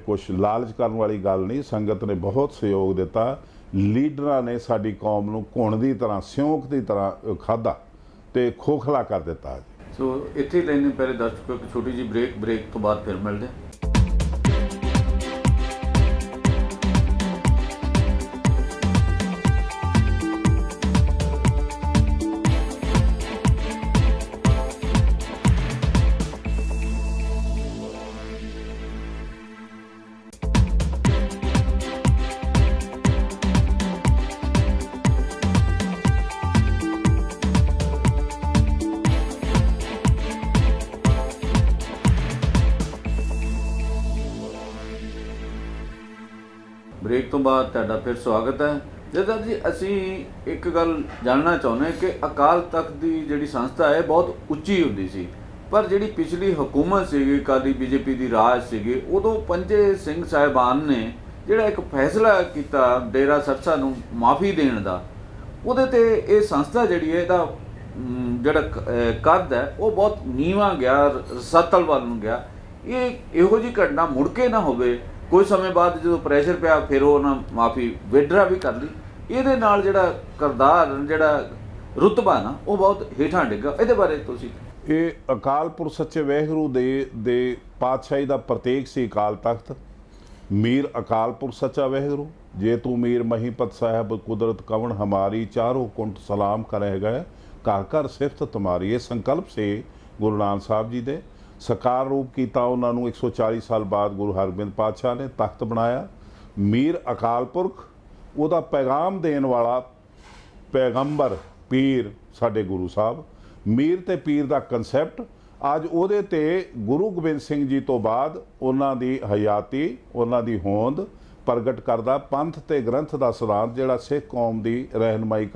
ਕੁਛ ਲਾਲਚ ਕਰਨ ਵਾਲੀ ਗੱਲ ਨਹੀਂ। ਸੰਗਤ ਨੇ ਬਹੁਤ ਸਹਿਯੋਗ ਦਿੱਤਾ। ਲੀਡਰਾਂ ਨੇ ਸਾਡੀ ਕੌਮ ਨੂੰ ਘੁਣ ਦੀ ਤਰ੍ਹਾਂ, ਸਿਉਂਕ ਦੀ ਤਰ੍ਹਾਂ ਖਾਧਾ ਤੇ ਖੋਖਲਾ ਕਰ ਦਿੱਤਾ। ਸੋ ਇੱਥੇ ਲੈਣੇ ਪਹਿਲੇ ਦਰਸ਼ਕੋ ਇੱਕ ਛੋਟੀ ਜਿਹੀ ਬ੍ਰੇਕ ਤੋਂ ਬਾਅਦ ਫਿਰ ਮਿਲਦੇ ਹਾਂ। ਬ੍ਰੇਕ ਤੋਂ ਬਾਅਦ ਤੁਹਾਡਾ ਫਿਰ ਸਵਾਗਤ ਹੈ। ਜਥੇਦਾਰ ਜੀ, ਅਸੀਂ ਇੱਕ ਗੱਲ ਜਾਣਨਾ ਚਾਹੁੰਦੇ ਕਿ ਅਕਾਲ ਤਖਤ ਦੀ ਜਿਹੜੀ ਸੰਸਥਾ ਹੈ ਬਹੁਤ ਉੱਚੀ ਹੁੰਦੀ ਸੀ, ਪਰ ਜਿਹੜੀ ਪਿਛਲੀ ਹਕੂਮਤ ਸੀਗੀ, ਅਕਾਲੀ BJP ਦੀ ਰਾਜ ਸੀਗੀ, ਉਦੋਂ ਪੰਜੇ ਸਿੰਘ ਸਾਹਿਬਾਨ ਨੇ ਜਿਹੜਾ ਇੱਕ ਫੈਸਲਾ ਕੀਤਾ ਡੇਰਾ ਸਰਸਾ ਨੂੰ ਮਾਫੀ ਦੇਣ ਦਾ, ਉਹਦੇ ਤੇ ਇਹ ਸੰਸਥਾ ਜਿਹੜੀ ਹੈ ਇਹਦਾ ਜਿਹੜਾ ਕੱਦ ਹੈ ਉਹ ਬਹੁਤ ਨੀਵਾਂ ਗਿਆ, ਰਸਾਤਲ ਵੱਲ ਨੂੰ ਗਿਆ। ਇਹੋ ਜਿਹੀ ਘਟਨਾ ਮੁੜ ਕੇ ਨਾ ਹੋਵੇ ਕੁਝ ਸਮੇਂ ਬਾਅਦ ਜਦੋਂ ਪ੍ਰੈਸ਼ਰ ਪਿਆ ਫਿਰ ਉਹਨਾਂ ਮਾਫੀ ਵਿਡਰਾ ਵੀ ਕਰ ਲਈ। ਇਹਦੇ ਨਾਲ ਜਿਹੜਾ ਕਿਰਦਾਰ ਜਿਹੜਾ ਰੁਤਬਾ ਨਾ ਉਹ ਬਹੁਤ ਹੇਠਾਂ ਡਿੱਗਾ। ਇਹਦੇ ਬਾਰੇ ਤੁਸੀਂ ਇਹ ਅਕਾਲ ਪੁਰਖ ਸੱਚੇ ਵਾਹਿਗੁਰੂ ਦੇ ਪਾਤਸ਼ਾਹੀ ਦਾ ਪ੍ਰਤੀਕ ਸੀ ਅਕਾਲ ਤਖਤ। ਮੀਰ ਅਕਾਲ ਪੁਰਖ ਸੱਚਾ ਵਾਹਿਗੁਰੂ, ਜੇ ਤੂੰ ਮੀਰ ਮਹੀਪਤ ਸਾਹਿਬ ਕੁਦਰਤ ਕਵਣ ਹਮਾਰੀ, ਚਾਰੋਂ ਕੁੰਟ ਸਲਾਮ ਕਰੇਗਾ ਘਰ ਘਰ ਸਿਫਤ ਤੁਮਾਰੀ। ਇਹ ਸੰਕਲਪ ਸੀ ਗੁਰੂ ਨਾਨਕ ਸਾਹਿਬ ਜੀ ਦੇ, ਸਾਕਾਰ ਰੂਪ ਕੀਤਾ ਉਹਨਾਂ ਨੂੰ 140 ਸਾਲ ਬਾਅਦ ਗੁਰੂ ਹਰਗੋਬਿੰਦ ਪਾਤਸ਼ਾਹ ਨੇ ਤਖਤ ਬਣਾਇਆ। ਮੀਰ ਅਕਾਲ ਪੁਰਖ, ਉਹਦਾ ਪੈਗਾਮ ਦੇਣ ਵਾਲਾ ਪੈਗੰਬਰ ਪੀਰ ਸਾਡੇ ਗੁਰੂ ਸਾਹਿਬ। ਮੀਰ ਤੇ ਪੀਰ ਦਾ ਕਨਸੈਪਟ ਅੱਜ ਉਹਦੇ ਤੇ ਗੁਰੂ ਗੋਬਿੰਦ ਸਿੰਘ ਜੀ ਤੋਂ ਬਾਅਦ ਉਹਨਾਂ ਦੀ ਹਯਾਤੀ, ਉਹਨਾਂ ਦੀ ਹੋਂਦ ਪ੍ਰਗਟ ਕਰਦਾ ਪੰਥ ਤੇ ਗ੍ਰੰਥ ਦਾ ਸਿਧਾਂਤ ਜਿਹੜਾ ਸਿੱਖ ਕੌਮ ਦੀ ਰਹਿਨੁਮਾਈ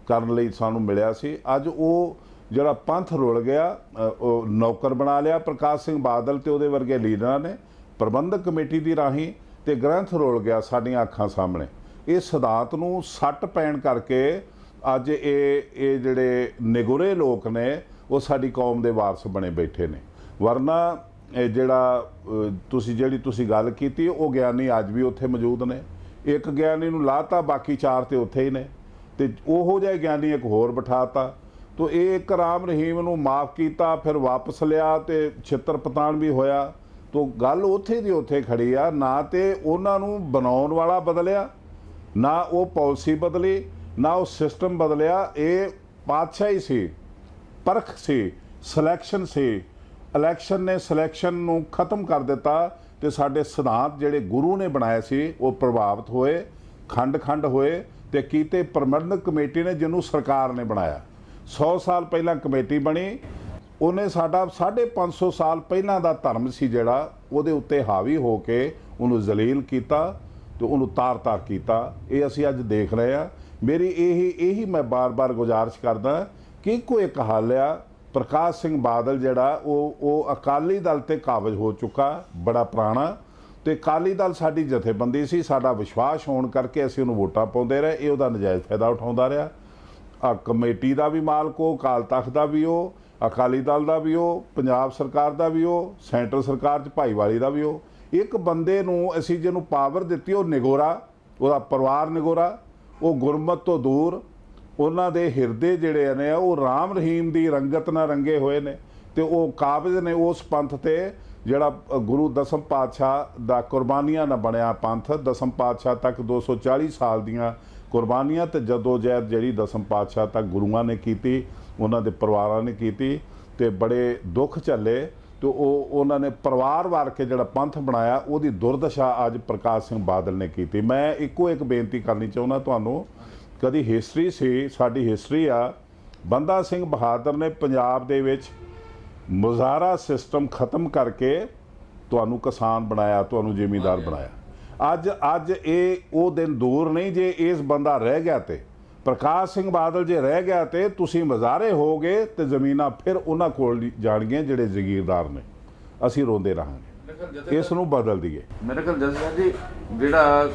ਕਰਨ ਲਈ ਸਾਨੂੰ ਮਿਲਿਆ ਸੀ। ਅੱਜ ਉਹ ਜਿਹੜਾ ਪੰਥ ਰੁਲ ਗਿਆ, ਉਹ ਨੌਕਰ ਬਣਾ ਲਿਆ ਪ੍ਰਕਾਸ਼ ਸਿੰਘ ਬਾਦਲ ਤੇ ਉਹਦੇ ਵਰਗੇ ਲੀਡਰਾਂ ਨੇ, ਪ੍ਰਬੰਧਕ ਕਮੇਟੀ ਦੀ ਰਾਹੀਂ, ਤੇ ਗ੍ਰੰਥ ਰੁਲ ਗਿਆ ਸਾਡੀਆਂ ਅੱਖਾਂ ਸਾਹਮਣੇ। ਇਹ ਸਿਧਾਂਤ ਨੂੰ ਸੱਟ ਪੈਣ ਕਰਕੇ ਅੱਜ ਇਹ ਜਿਹੜੇ ਨਿਗੁਰੇ ਲੋਕ ਨੇ ਉਹ ਸਾਡੀ ਕੌਮ ਦੇ ਵਾਰਸ ਬਣੇ ਬੈਠੇ ਨੇ। ਵਰਨਾ ਇਹ ਜਿਹੜਾ ਤੁਸੀਂ ਗੱਲ ਕੀਤੀ, ਉਹ ਗਿਆਨੀ ਅੱਜ ਵੀ ਉੱਥੇ ਮੌਜੂਦ ਨੇ। ਇੱਕ ਗਿਆਨੀ ਨੂੰ ਲਾਤਾ, ਬਾਕੀ 4 ਤੇ ਉੱਥੇ ਹੀ ਨੇ, ਤੇ ਉਹੋ ਜਿਹਾ ਗਿਆਨੀ ਇੱਕ ਹੋਰ ਬਿਠਾਤਾ। ਤੋ ਇਹ ਇੱਕ ਰਾਮ ਰਹੀਮ ਨੂੰ ਮਾਫ ਕੀਤਾ, ਫਿਰ ਵਾਪਸ ਲਿਆ ਤੇ ਛਿੱਤਰ ਪਤਾਣ ਵੀ ਹੋਇਆ। ਤੋ ਗੱਲ ਉੱਥੇ ਦੀ ਉੱਥੇ ਖੜੀ ਆ। ਨਾ ਤੇ ਉਹਨਾਂ ਨੂੰ ਬਣਾਉਣ ਵਾਲਾ ਬਦਲਿਆ, ਨਾ ਉਹ ਪਾਲਿਸੀ ਬਦਲੀ, ਨਾ ਉਹ ਸਿਸਟਮ ਬਦਲਿਆ। ਇਹ ਪਾਤਸ਼ਾਹੀ ਸੀ, ਪਰਖ ਸੀ, ਸਿਲੈਕਸ਼ਨ ਸੀ। ਇਲੈਕਸ਼ਨ ਨੇ ਸਿਲੈਕਸ਼ਨ ਨੂੰ ਖਤਮ ਕਰ ਦਿੱਤਾ ਤੇ ਸਾਡੇ ਸਿਧਾਂਤ ਜਿਹੜੇ ਗੁਰੂ ਨੇ ਬਣਾਏ ਸੀ ਉਹ ਪ੍ਰਭਾਵਿਤ ਹੋਏ, ਖੰਡ ਹੋਏ ਤੇ ਕੀਤੇ ਪ੍ਰਬੰਧਕ ਕਮੇਟੀ ਨੇ, ਜਿਹਨੂੰ ਸਰਕਾਰ ਨੇ ਬਣਾਇਆ। 100 ਸਾਲ ਪਹਿਲਾਂ ਕਮੇਟੀ ਬਣੀ, ਉਹਨੇ ਸਾਡਾ 550 ਸਾਲ ਪਹਿਲਾਂ ਦਾ ਧਰਮ ਸੀ ਜਿਹੜਾ ਉਹਦੇ ਉੱਤੇ ਹਾਵੀ ਹੋ ਕੇ ਉਹਨੂੰ ਜ਼ਲੀਲ ਕੀਤਾ ਤੇ ਉਹਨੂੰ ਤਾਰ-ਤਾਰ ਕੀਤਾ। ਇਹ ਅਸੀਂ ਅੱਜ ਦੇਖ ਰਹੇ ਆ। ਮੇਰੀ ਇਹੀ ਮੈਂ ਬਾਰ-ਬਾਰ ਗੁਜ਼ਾਰਿਸ਼ ਕਰਦਾ ਕਿ ਇੱਕੋ ਇੱਕ ਹੱਲ ਆ। ਪ੍ਰਕਾਸ਼ ਸਿੰਘ ਬਾਦਲ ਜਿਹੜਾ ਉਹ ਅਕਾਲੀ ਦਲ ਤੇ ਕਾਬਜ਼ ਹੋ ਚੁੱਕਾ, ਬੜਾ ਪੁਰਾਣਾ, ਤੇ ਅਕਾਲੀ ਦਲ ਸਾਡੀ ਜਥੇਬੰਦੀ ਸੀ। ਸਾਡਾ ਵਿਸ਼ਵਾਸ ਹੋਣ ਕਰਕੇ ਅਸੀਂ ਉਹਨੂੰ ਵੋਟਾਂ ਪਾਉਂਦੇ ਰਹੇ। ਇਹ ਉਹਦਾ ਨਜਾਇਜ਼ ਫਾਇਦਾ ਉਠਾਉਂਦਾ ਰਿਹਾ। ਕਮੇਟੀ ਦਾ ਵੀ ਮਾਲਕ ਉਹ, ਅਕਾਲ ਤਖਤ ਦਾ ਵੀ ਉਹ, ਅਕਾਲੀ ਦਲ ਦਾ ਵੀ ਉਹ, ਪੰਜਾਬ ਸਰਕਾਰ ਦਾ ਵੀ ਉਹ, ਸੈਂਟਰ ਸਰਕਾਰ 'ਚ ਭਾਈਵਾਲੀ ਦਾ ਵੀ ਉਹ। ਇੱਕ ਬੰਦੇ ਨੂੰ ਅਸੀਂ ਜਿਹਨੂੰ ਪਾਵਰ ਦਿੱਤੀ, ਉਹ ਨਿਗੋਰਾ, ਉਹਦਾ ਪਰਿਵਾਰ ਨਿਗੋਰਾ, ਉਹ ਗੁਰਮਤ ਤੋਂ ਦੂਰ, ਉਹਨਾਂ ਦੇ ਹਿਰਦੇ ਜਿਹੜੇ ਨੇ ਉਹ ਰਾਮ ਰਹੀਮ ਦੀ ਰੰਗਤ ਨਾਲ ਰੰਗੇ ਹੋਏ ਨੇ, ਤੇ ਉਹ ਕਾਬਜ਼ ਨੇ ਉਸ ਪੰਥ ਤੇ ਜਿਹੜਾ ਗੁਰੂ ਦਸਮ ਪਾਤਸ਼ਾਹ ਦਾ ਕੁਰਬਾਨੀਆਂ ਨਾਲ ਬਣਿਆ ਪੰਥ। ਦਸਮ ਪਾਤਸ਼ਾਹ ਤੱਕ 240 ਸਾਲ ਦੀਆਂ ਕੁਰਬਾਨੀਆਂ ਤੇ ਜਦੋਜਹਿਦ ਜਿਹੜੀ ਦਸਮ ਪਾਤਸ਼ਾਹ ਤੱਕ ਗੁਰੂਆਂ ਨੇ ਕੀਤੀ, ਉਹਨਾਂ ਦੇ ਪਰਿਵਾਰਾਂ ਨੇ ਕੀਤੀ, ਤੇ ਬੜੇ ਦੁੱਖ ਝੱਲੇ। ਤੇ ਉਹਨਾਂ ਨੇ ਪਰਿਵਾਰ ਵਾਰ ਕੇ ਜਿਹੜਾ ਪੰਥ ਬਣਾਇਆ, ਉਹਦੀ ਦੁਰਦਸ਼ਾ ਅੱਜ ਪ੍ਰਕਾਸ਼ ਸਿੰਘ ਬਾਦਲ ਨੇ ਕੀਤੀ। ਮੈਂ ਇੱਕੋ ਇੱਕ ਬੇਨਤੀ ਕਰਨੀ ਚਾਹੁੰਦਾ ਤੁਹਾਨੂੰ। ਕਦੀ ਹਿਸਟਰੀ ਸੀ, ਸਾਡੀ ਹਿਸਟਰੀ ਆ, ਬੰਦਾ ਸਿੰਘ ਬਹਾਦਰ ਨੇ ਪੰਜਾਬ ਦੇ ਵਿੱਚ ਮੁਜ਼ਾਹਰਾ ਸਿਸਟਮ ਖਤਮ ਕਰਕੇ ਤੁਹਾਨੂੰ ਕਿਸਾਨ ਬਣਾਇਆ, ਤੁਹਾਨੂੰ ਜ਼ਿਮੀਂਦਾਰ ਬਣਾਇਆ। ਅੱਜ ਇਹ ਉਹ ਦਿਨ ਦੂਰ ਨਹੀਂ ਜੇ ਇਸ ਬੰਦਾ ਰਹਿ ਗਿਆ ਤੇ ਪ੍ਰਕਾਸ਼ ਸਿੰਘ ਬਾਦਲ ਜੇ ਰਹਿ ਗਿਆ ਤੇ ਤੁਸੀਂ ਮੁਜ਼ਾਹਰੇ ਹੋਗੇ ਤੇ ਜ਼ਮੀਨਾਂ ਫਿਰ ਉਹਨਾਂ ਕੋਲ ਜਾਣਗੀਆਂ ਜਿਹੜੇ ਜ਼ਗੀਰਦਾਰ ਨੇ। ਅਸੀਂ ਰੋਂਦੇ ਰਹਾਂਗੇ। ਇਸ ਨੂੰ ਬਦਲ ਦਈਏ। ਮੇਰੇ ਖਿਆਲ ਜਸਵੰਤ ਜੀ, ਜਿਹੜਾ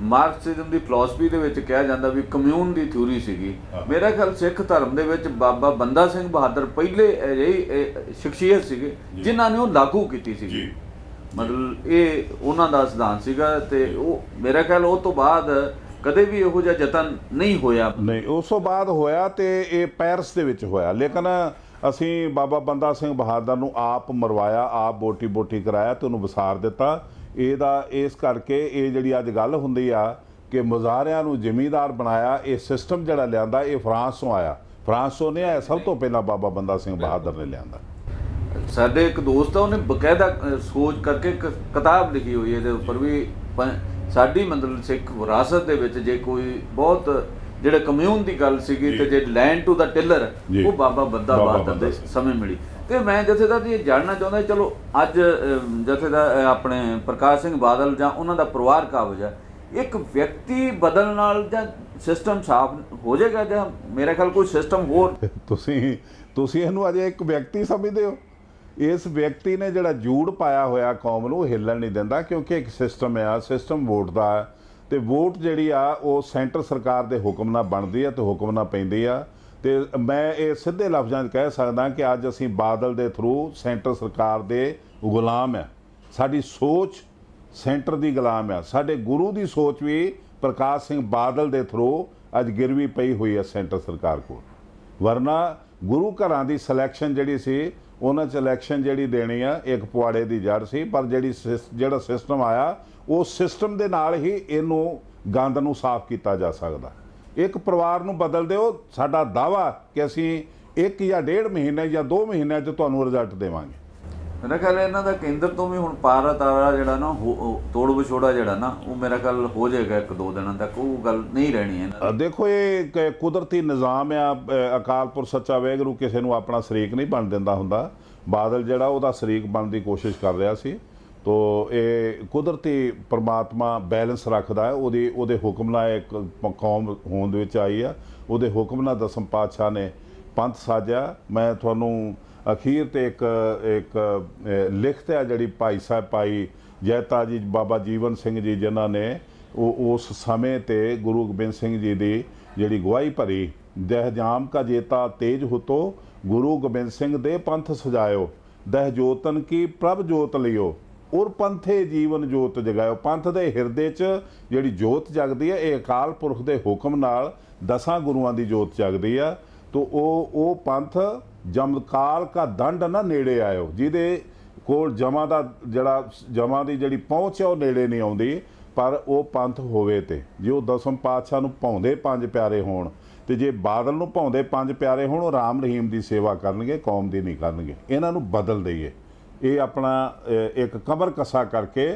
ਮਾਰਕਸਿਜ਼ਮ ਦੀ ਫਿਲਾਸਫੀ ਦੇ ਵਿੱਚ ਕਿਹਾ ਜਾਂਦਾ ਵੀ ਕਮਿਊਨ ਦੀ ਥਿਊਰੀ ਸੀਗੀ, ਮੇਰਾ ਖਿਆਲ ਸਿੱਖ ਧਰਮ ਦੇ ਵਿੱਚ ਬਾਬਾ ਬੰਦਾ ਸਿੰਘ ਬਹਾਦਰ ਪਹਿਲੇ ਅਜਿਹੀ ਸ਼ਖਸੀਅਤ ਸੀਗੇ ਜਿਨ੍ਹਾਂ ਨੇ ਉਹ ਲਾਗੂ ਕੀਤੀ ਸੀਗੀ। ਮਤਲਬ ਇਹ ਉਹਨਾਂ ਦਾ ਸਿਧਾਂਤ ਸੀਗਾ, ਤੇ ਉਹ ਮੇਰਾ ਖਿਆਲ ਉਹ ਤੋਂ ਬਾਅਦ ਕਦੇ ਵੀ ਇਹੋ ਜਿਹਾ ਯਤਨ ਨਹੀਂ ਹੋਇਆ। ਨਹੀਂ, ਉਸ ਤੋਂ ਬਾਅਦ ਹੋਇਆ ਤੇ ਇਹ ਪੈਰਿਸ ਦੇ ਵਿੱਚ ਹੋਇਆ। ਲੇਕਿਨ ਅਸੀਂ ਬਾਬਾ ਬੰਦਾ ਸਿੰਘ ਬਹਾਦਰ ਨੂੰ ਆਪ ਮਰਵਾਇਆ, ਆਪ ਬੋਟੀ ਕਰਾਇਆ ਤੇ ਉਹਨੂੰ ਵਿਸਾਰ ਦਿੱਤਾ। ਇਹਦਾ ਇਸ ਕਰਕੇ ਇਹ ਜਿਹੜੀ ਅੱਜ ਗੱਲ ਹੁੰਦੀ ਆ ਕਿ ਮੁਜ਼ਾਹਰਿਆਂ ਨੂੰ ਜ਼ਿਮੀਂਦਾਰ ਬਣਾਇਆ, ਇਹ ਸਿਸਟਮ ਜਿਹੜਾ ਲਿਆਂਦਾ ਇਹ ਫਰਾਂਸ ਤੋਂ ਆਇਆ। ਫਰਾਂਸ ਤੋਂ ਨਹੀਂ ਆਇਆ, ਸਭ ਤੋਂ ਪਹਿਲਾਂ ਬਾਬਾ ਬੰਦਾ ਸਿੰਘ ਬਹਾਦਰ ਨੇ ਲਿਆਂਦਾ। ਸਾਡੇ ਇੱਕ ਦੋਸਤ ਆ, ਉਹਨੇ ਬਕਾਇਦਾ ਸੋਚ ਕਰਕੇ ਕਿਤਾਬ ਲਿਖੀ ਹੋਈ ਇਹਦੇ ਉੱਪਰ ਵੀ ਸਾਡੀ ਮਤਲਬ ਸਿੱਖ ਵਿਰਾਸਤ ਦੇ ਵਿੱਚ ਜੇ ਕੋਈ ਬਹੁਤ ਜਿਹੜੇ ਕਮਿਊਨ ਦੀ ਗੱਲ ਸੀਗੀ ਤੇ ਜੇ ਲੈਂਡ ਟੂ ਦਾ ਟਿਲਰ, ਉਹ ਬਾਬਾ ਬੰਦਾ ਬਹਾਦਰ ਦੇ ਸਮੇਂ ਮਿਲੀ। ਤੇ ਮੈਂ ਜਥੇਦਾਰ ਜੀ ਇਹ ਜਾਣਨਾ ਚਾਹੁੰਦਾ, ਚਲੋ ਅੱਜ ਜਥੇਦਾਰ ਆਪਣੇ ਪ੍ਰਕਾਸ਼ ਸਿੰਘ ਬਾਦਲ ਜਾਂ ਉਹਨਾਂ ਦਾ ਪਰਿਵਾਰ ਕਾਬਜ਼ ਹੈ, ਇੱਕ ਵਿਅਕਤੀ ਬਦਲਣ ਨਾਲ ਜਾਂ ਸਿਸਟਮ ਸਾਫ਼ ਹੋ ਜਾਏਗਾ, ਜਾਂ ਮੇਰਾ ਖਿਆਲ ਕੋਈ ਸਿਸਟਮ ਹੋਰ? ਤੁਸੀਂ ਇਹਨੂੰ ਅਜੇ ਇੱਕ ਵਿਅਕਤੀ ਸਮਝਦੇ ਹੋ? ਇਸ ਵਿਅਕਤੀ ਨੇ ਜਿਹੜਾ ਜੂੜ ਪਾਇਆ ਹੋਇਆ ਕੌਮ ਨੂੰ, ਹਿੱਲਣ ਨਹੀਂ ਦਿੰਦਾ, ਕਿਉਂਕਿ ਇੱਕ ਸਿਸਟਮ ਆ, ਸਿਸਟਮ ਵੋਟ ਦਾ ਹੈ, ਤੇ ਵੋਟ ਜਿਹੜੀ ਆ ਉਹ ਸੈਂਟਰ ਸਰਕਾਰ ਦੇ ਹੁਕਮ ਨਾਲ ਬਣਦੀ ਆ ਤੇ ਹੁਕਮ ਨਾਲ ਪੈਂਦੀ ਆ। ਤੇ ਮੈਂ ਇਹ ਸਿੱਧੇ ਲਫ਼ਜ਼ਾਂ 'ਚ ਕਹਿ ਸਕਦਾ ਕਿ ਅੱਜ ਅਸੀਂ ਬਾਦਲ ਦੇ ਥਰੂ ਸੈਂਟਰ ਸਰਕਾਰ ਦੇ ਗੁਲਾਮ ਆ। ਸਾਡੀ ਸੋਚ ਸੈਂਟਰ ਦੀ ਗੁਲਾਮ ਆ। ਸਾਡੇ ਗੁਰੂ ਦੀ ਸੋਚ ਵੀ ਪ੍ਰਕਾਸ਼ ਸਿੰਘ ਬਾਦਲ ਦੇ ਥਰੂ ਅੱਜ ਗਿਰਵੀ ਪਈ ਹੋਈ ਹੈ ਸੈਂਟਰ ਸਰਕਾਰ ਕੋਲ। ਵਰਨਾ ਗੁਰੂ ਘਰਾਂ ਦੀ ਸਿਲੈਕਸ਼ਨ ਜਿਹੜੀ ਸੀ, ਉਹਨਾਂ 'ਚ ਇਲੈਕਸ਼ਨ ਜਿਹੜੀ ਦੇਣੀ ਆ ਇੱਕ ਪੁਆੜੇ ਦੀ ਜੜ ਸੀ, ਪਰ ਜਿਹੜਾ ਸਿਸਟਮ ਆਇਆ ਉਸ ਸਿਸਟਮ ਦੇ ਨਾਲ ਹੀ ਇਹਨੂੰ ਗੰਦ ਨੂੰ ਸਾਫ਼ ਕੀਤਾ ਜਾ ਸਕਦਾ। ਇੱਕ ਪਰਿਵਾਰ ਨੂੰ ਬਦਲ ਦਿਓ, ਸਾਡਾ ਦਾਅਵਾ ਕਿ ਅਸੀਂ 1 ਜਾਂ 1.5 ਮਹੀਨੇ ਜਾਂ 2 ਮਹੀਨਿਆਂ 'ਚ ਤੁਹਾਨੂੰ ਰਿਜ਼ਲਟ ਦੇਵਾਂਗੇ। ਮੇਰਾ ਖਿਆਲ ਇਹਨਾਂ ਦਾ ਕੇਂਦਰ ਤੋਂ ਵੀ ਹੁਣ ਪਾਰਾ ਤਾਰਾ ਜਿਹੜਾ ਨਾ ਤੋੜ ਵਿਛੋੜਾ ਜਿਹੜਾ ਨਾ ਉਹ ਮੇਰਾ ਖਿਆਲ ਹੋ ਜਾਏਗਾ 1-2 ਦਿਨਾਂ ਤੱਕ, ਉਹ ਗੱਲ ਨਹੀਂ ਰਹਿਣੀ ਹੈ। ਦੇਖੋ ਇਹ ਇੱਕ ਕੁਦਰਤੀ ਨਿਜ਼ਾਮ ਆ। ਅਕਾਲ ਪੁਰਖ ਸੱਚਾ ਵਾਹਿਗੁਰੂ ਕਿਸੇ ਨੂੰ ਆਪਣਾ ਸ਼ਰੀਕ ਨਹੀਂ ਬਣ ਦਿੰਦਾ ਹੁੰਦਾ। ਬਾਦਲ ਜਿਹੜਾ ਉਹਦਾ ਸ਼ਰੀਕ ਬਣਨ ਦੀ ਕੋਸ਼ਿਸ਼ ਕਰ ਰਿਹਾ ਸੀ। ਤੋ ਇਹ ਕੁਦਰਤੀ ਪਰਮਾਤਮਾ ਬੈਲੈਂਸ ਰੱਖਦਾ ਹੈ। ਉਹਦੇ ਹੁਕਮ ਨਾਲ ਇੱਕ ਕੌਮ ਹੋਂਦ ਵਿੱਚ ਆਈ ਆ। ਉਹਦੇ ਹੁਕਮ ਨਾਲ ਦਸਮ ਪਾਤਸ਼ਾਹ ਨੇ ਪੰਥ ਸਾਜਿਆ। ਮੈਂ ਤੁਹਾਨੂੰ ਅਖੀਰ ਤੇ ਇੱਕ ਲਿਖਤ ਹੈ ਜਿਹੜੀ ਭਾਈ ਸਾਹਿਬ ਭਾਈ ਜੈਤਾ ਜੀ ਬਾਬਾ ਜੀਵਨ ਸਿੰਘ ਜੀ ਜਿਨ੍ਹਾਂ ਨੇ ਉਸ ਸਮੇਂ ਤੇ ਗੁਰੂ ਗੋਬਿੰਦ ਸਿੰਘ ਜੀ ਦੀ ਜਿਹੜੀ ਗਵਾਹੀ ਭਰੀ, ਦਹ ਜਾਮ ਕਾ ਜੇਤਾ ਤੇਜ ਹੁਤੋ ਗੁਰੂ ਗੋਬਿੰਦ ਸਿੰਘ ਦੇ ਪੰਥ ਸਜਾਇਓ, ਦਹ ਜੋਤਨ ਕੀ ਪ੍ਰਭ ਜੋਤ ਲਿਓ ਔਰ ਪੰਥੇ ਜੀਵਨ ਜੋਤ ਜਗਾਇਓ। ਪੰਥ ਦੇ ਹਿਰਦੇ 'ਚ ਜਿਹੜੀ ਜੋਤ ਜਗਦੀ ਹੈ ਇਹ ਅਕਾਲ ਪੁਰਖ ਦੇ ਹੁਕਮ ਨਾਲ 10 ਗੁਰੂਆਂ ਦੀ ਜੋਤ ਜਗਦੀ ਆ। ਤੋ ਉਹ ਪੰਥ ਜਮਕਾਲ ਕਾ ਦੰਡ ਨਾ ਨੇੜੇ ਆਇਓ, ਜਿਹਦੇ ਕੋਲ ਜਮਾਂ ਦੀ ਜਿਹੜੀ ਪਹੁੰਚ ਹੈ ਉਹ ਨੇੜੇ ਨਹੀਂ ਆਉਂਦੀ। ਪਰ ਉਹ ਪੰਥ ਹੋਵੇ ਤੇ ਜੇ ਉਹ ਦਸਮ ਪਾਤਸ਼ਾਹ ਨੂੰ ਭਾਉਂਦੇ 5 ਪਿਆਰੇ ਹੋਣ, ਤੇ ਜੇ ਬਾਦਲ ਨੂੰ ਭਾਉਂਦੇ 5 ਪਿਆਰੇ ਹੋਣ, ਉਹ ਰਾਮ ਰਹੀਮ ਦੀ ਸੇਵਾ ਕਰਨਗੇ, ਕੌਮ ਦੀ ਨਹੀਂ ਕਰਨਗੇ। ਇਹਨਾਂ ਨੂੰ ਬਦਲ ਦਈਏ। ਇਹ ਆਪਣਾ ਇੱਕ ਕਬਰ ਕਸਾ ਕਰਕੇ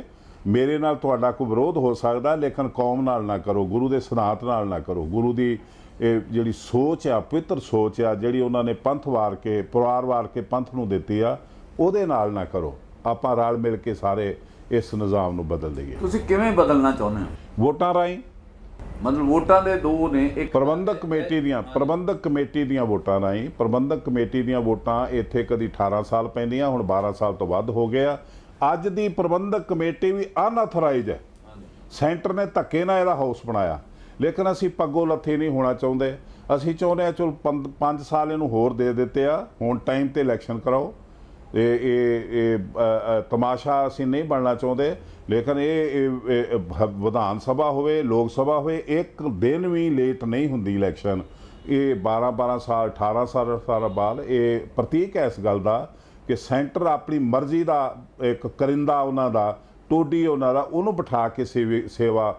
ਮੇਰੇ ਨਾਲ ਤੁਹਾਡਾ ਕੋਈ ਵਿਰੋਧ ਹੋ ਸਕਦਾ, ਲੇਕਿਨ ਕੌਮ ਨਾਲ ਨਾ ਕਰੋ, ਗੁਰੂ ਦੇ ਸਿਧਾਂਤ ਨਾਲ ਨਾ ਕਰੋ। ਗੁਰੂ ਦੀ ਇਹ ਜਿਹੜੀ ਸੋਚ ਆ, ਪਵਿੱਤਰ ਸੋਚ ਆ, ਜਿਹੜੀ ਉਹਨਾਂ ਨੇ ਪੰਥ ਵਾਰ ਕੇ ਪਰਿਵਾਰ ਵਾਰ ਕੇ ਪੰਥ ਨੂੰ ਦਿੱਤੀ ਆ, ਉਹਦੇ ਨਾਲ ਨਾ ਕਰੋ। ਆਪਾਂ ਰਲ ਮਿਲ ਕੇ ਸਾਰੇ ਇਸ ਨਿਜ਼ਾਮ ਨੂੰ ਬਦਲ ਦਈਏ। ਤੁਸੀਂ ਕਿਵੇਂ ਬਦਲਣਾ ਚਾਹੁੰਦੇ ਹੋ? ਵੋਟਾਂ ਰਾਹੀਂ। ਮਤਲਬ ਵੋਟਾਂ ਦੇ ਦੋ ਨੇ, ਇੱਕ ਪ੍ਰਬੰਧਕ ਕਮੇਟੀ ਦੀਆਂ ਵੋਟਾਂ ਰਾਹੀਂ। ਪ੍ਰਬੰਧਕ ਕਮੇਟੀ ਦੀਆਂ ਵੋਟਾਂ ਇੱਥੇ ਕਦੀ 18 ਸਾਲ ਪੈਂਦੀਆਂ, ਹੁਣ 12 ਸਾਲ ਤੋਂ ਵੱਧ ਹੋ ਗਿਆ। ਅੱਜ ਦੀ ਪ੍ਰਬੰਧਕ ਕਮੇਟੀ ਵੀ ਅਨਅਥੋਰਾਈਜ਼ਡ ਹੈ। ਸੈਂਟਰ ਨੇ ਧੱਕੇ ਨਾਲ ਇਹਦਾ ਹਾਊਸ ਬਣਾਇਆ, ਲੇਕਿਨ ਅਸੀਂ ਪੱਗੋ ਲੱਥੀ ਨਹੀਂ ਹੋਣਾ ਚਾਹੁੰਦੇ। ਅਸੀਂ ਚਾਹੁੰਦੇ ਹਾਂ ਚਲੋ 5 ਸਾਲ ਇਹਨੂੰ ਹੋਰ ਦੇ ਦਿੱਤੇ ਆ, ਹੁਣ ਟਾਈਮ ਤੇ ਇਲੈਕਸ਼ਨ ਕਰਾਓ। ਇਹ ਤਮਾਸ਼ਾ ਅਸੀਂ ਨਹੀਂ ਬਣਨਾ ਚਾਹੁੰਦੇ, ਲੇਕਿਨ ਇਹ ਵਿਧਾਨ ਸਭਾ ਹੋਵੇ, ਲੋਕ ਸਭਾ ਹੋਵੇ, ਇੱਕ ਦਿਨ ਵੀ ਲੇਟ ਨਹੀਂ ਹੁੰਦੀ ਇਲੈਕਸ਼ਨ। ਇਹ 12 ਸਾਲ 18 ਸਾਲ ਬਾਅਦ ਇਹ ਪ੍ਰਤੀਕ ਹੈ ਇਸ ਗੱਲ ਦਾ ਕਿ ਸੈਂਟਰ ਆਪਣੀ ਮਰਜ਼ੀ ਦਾ ਇੱਕ ਕਰਿੰਦਾ ਉਹਨਾਂ ਦਾ, ਟੋਡੀ ਉਹਨਾਂ ਦਾ, ਉਹਨੂੰ ਬਿਠਾ ਕੇ ਸੇਵਾ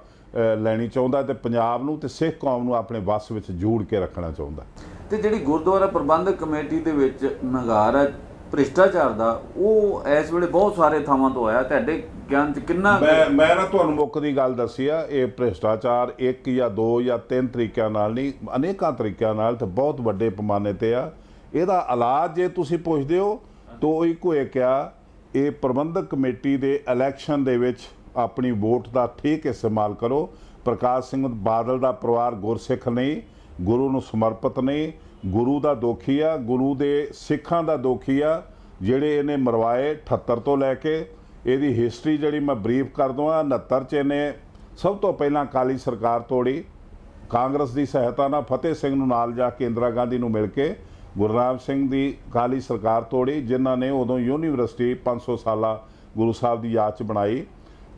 ਲੈਣੀ ਚਾਹੁੰਦਾ ਤੇ ਪੰਜਾਬ ਨੂੰ ਤੇ ਸਿੱਖ ਕੌਮ ਨੂੰ ਆਪਣੇ ਵੱਸ ਵਿੱਚ ਜੋੜ ਕੇ ਰੱਖਣਾ ਚਾਹੁੰਦਾ। ਤੇ ਜਿਹੜੀ ਗੁਰਦੁਆਰਾ ਪ੍ਰਬੰਧਕ ਕਮੇਟੀ ਦੇ ਵਿੱਚ ਨਗਾਰ ਹੈ ਭ੍ਰਿਸ਼ਟਾਚਾਰ ਦਾ, ਉਹ ਇਸ ਵੇਲੇ ਬਹੁਤ ਸਾਰੇ ਥਾਵਾਂ ਤੋਂ ਆਇਆ। ਤੁਹਾਡੇ ਗਿਆਨ 'ਚ ਕਿੰਨਾ? ਮੈਂ ਨਾ ਤੁਹਾਨੂੰ ਮੁੱਖ ਦੀ ਗੱਲ ਦੱਸੀ ਆ। ਇਹ ਭ੍ਰਿਸ਼ਟਾਚਾਰ 1 ਜਾਂ 2 ਜਾਂ 3 ਤਰੀਕਿਆਂ ਨਾਲ ਨਹੀਂ, ਅਨੇਕਾਂ ਤਰੀਕਿਆਂ ਨਾਲ ਤੇ ਬਹੁਤ ਵੱਡੇ ਪੈਮਾਨੇ ਤੇ ਆ। ਇਹਦਾ ਇਲਾਜ ਜੇ ਤੁਸੀਂ ਪੁੱਛਦੇ ਹੋ ਤਾਂ ਇੱਕੋ ਇੱਕ ਆ, ਇਹ ਪ੍ਰਬੰਧਕ ਕਮੇਟੀ ਦੇ ਇਲੈਕਸ਼ਨ ਦੇ ਵਿੱਚ ਆਪਣੀ ਵੋਟ ਦਾ ਠੀਕ ਇਸਤੇਮਾਲ ਕਰੋ। ਪ੍ਰਕਾਸ਼ ਸਿੰਘ ਬਾਦਲ ਦਾ ਪਰਿਵਾਰ ਗੁਰਸਿੱਖ ਨਹੀਂ, ਗੁਰੂ ਨੂੰ ਸਮਰਪਿਤ ਨਹੀਂ, ਗੁਰੂ ਦਾ ਦੋਖੀ ਆ, ਗੁਰੂ ਦੇ ਸਿੱਖਾਂ ਦਾ ਦੋਖੀ ਆ, ਜਿਹੜੇ ਇਹਨੇ ਮਰਵਾਏ 78 ਤੋਂ ਲੈ ਕੇ। ਇਹਦੀ ਹਿਸਟਰੀ ਜਿਹੜੀ ਮੈਂ ਬਰੀਫ ਕਰ ਦਵਾਂ, 69 'ਚ ਇਹਨੇ ਸਭ ਤੋਂ ਪਹਿਲਾਂ ਅਕਾਲੀ ਸਰਕਾਰ ਤੋੜੀ। ਕਾਂਗਰਸ ਦੀ ਸਹਾਇਤਾ ਨਾਲ ਫਤਿਹ ਸਿੰਘ ਨੂੰ ਨਾਲ ਜਾ ਕੇ ਇੰਦਰਾ ਗਾਂਧੀ ਨੂੰ ਮਿਲ ਕੇ ਗੁਰੂ ਰਾਮ ਸਿੰਘ ਦੀ ਅਕਾਲੀ ਸਰਕਾਰ ਤੋੜੀ, ਜਿਨ੍ਹਾਂ ਨੇ ਉਦੋਂ ਯੂਨੀਵਰਸਿਟੀ 500 ਸਾਲਾ ਗੁਰੂ ਸਾਹਿਬ ਦੀ ਯਾਦ 'ਚ ਬਣਾਈ।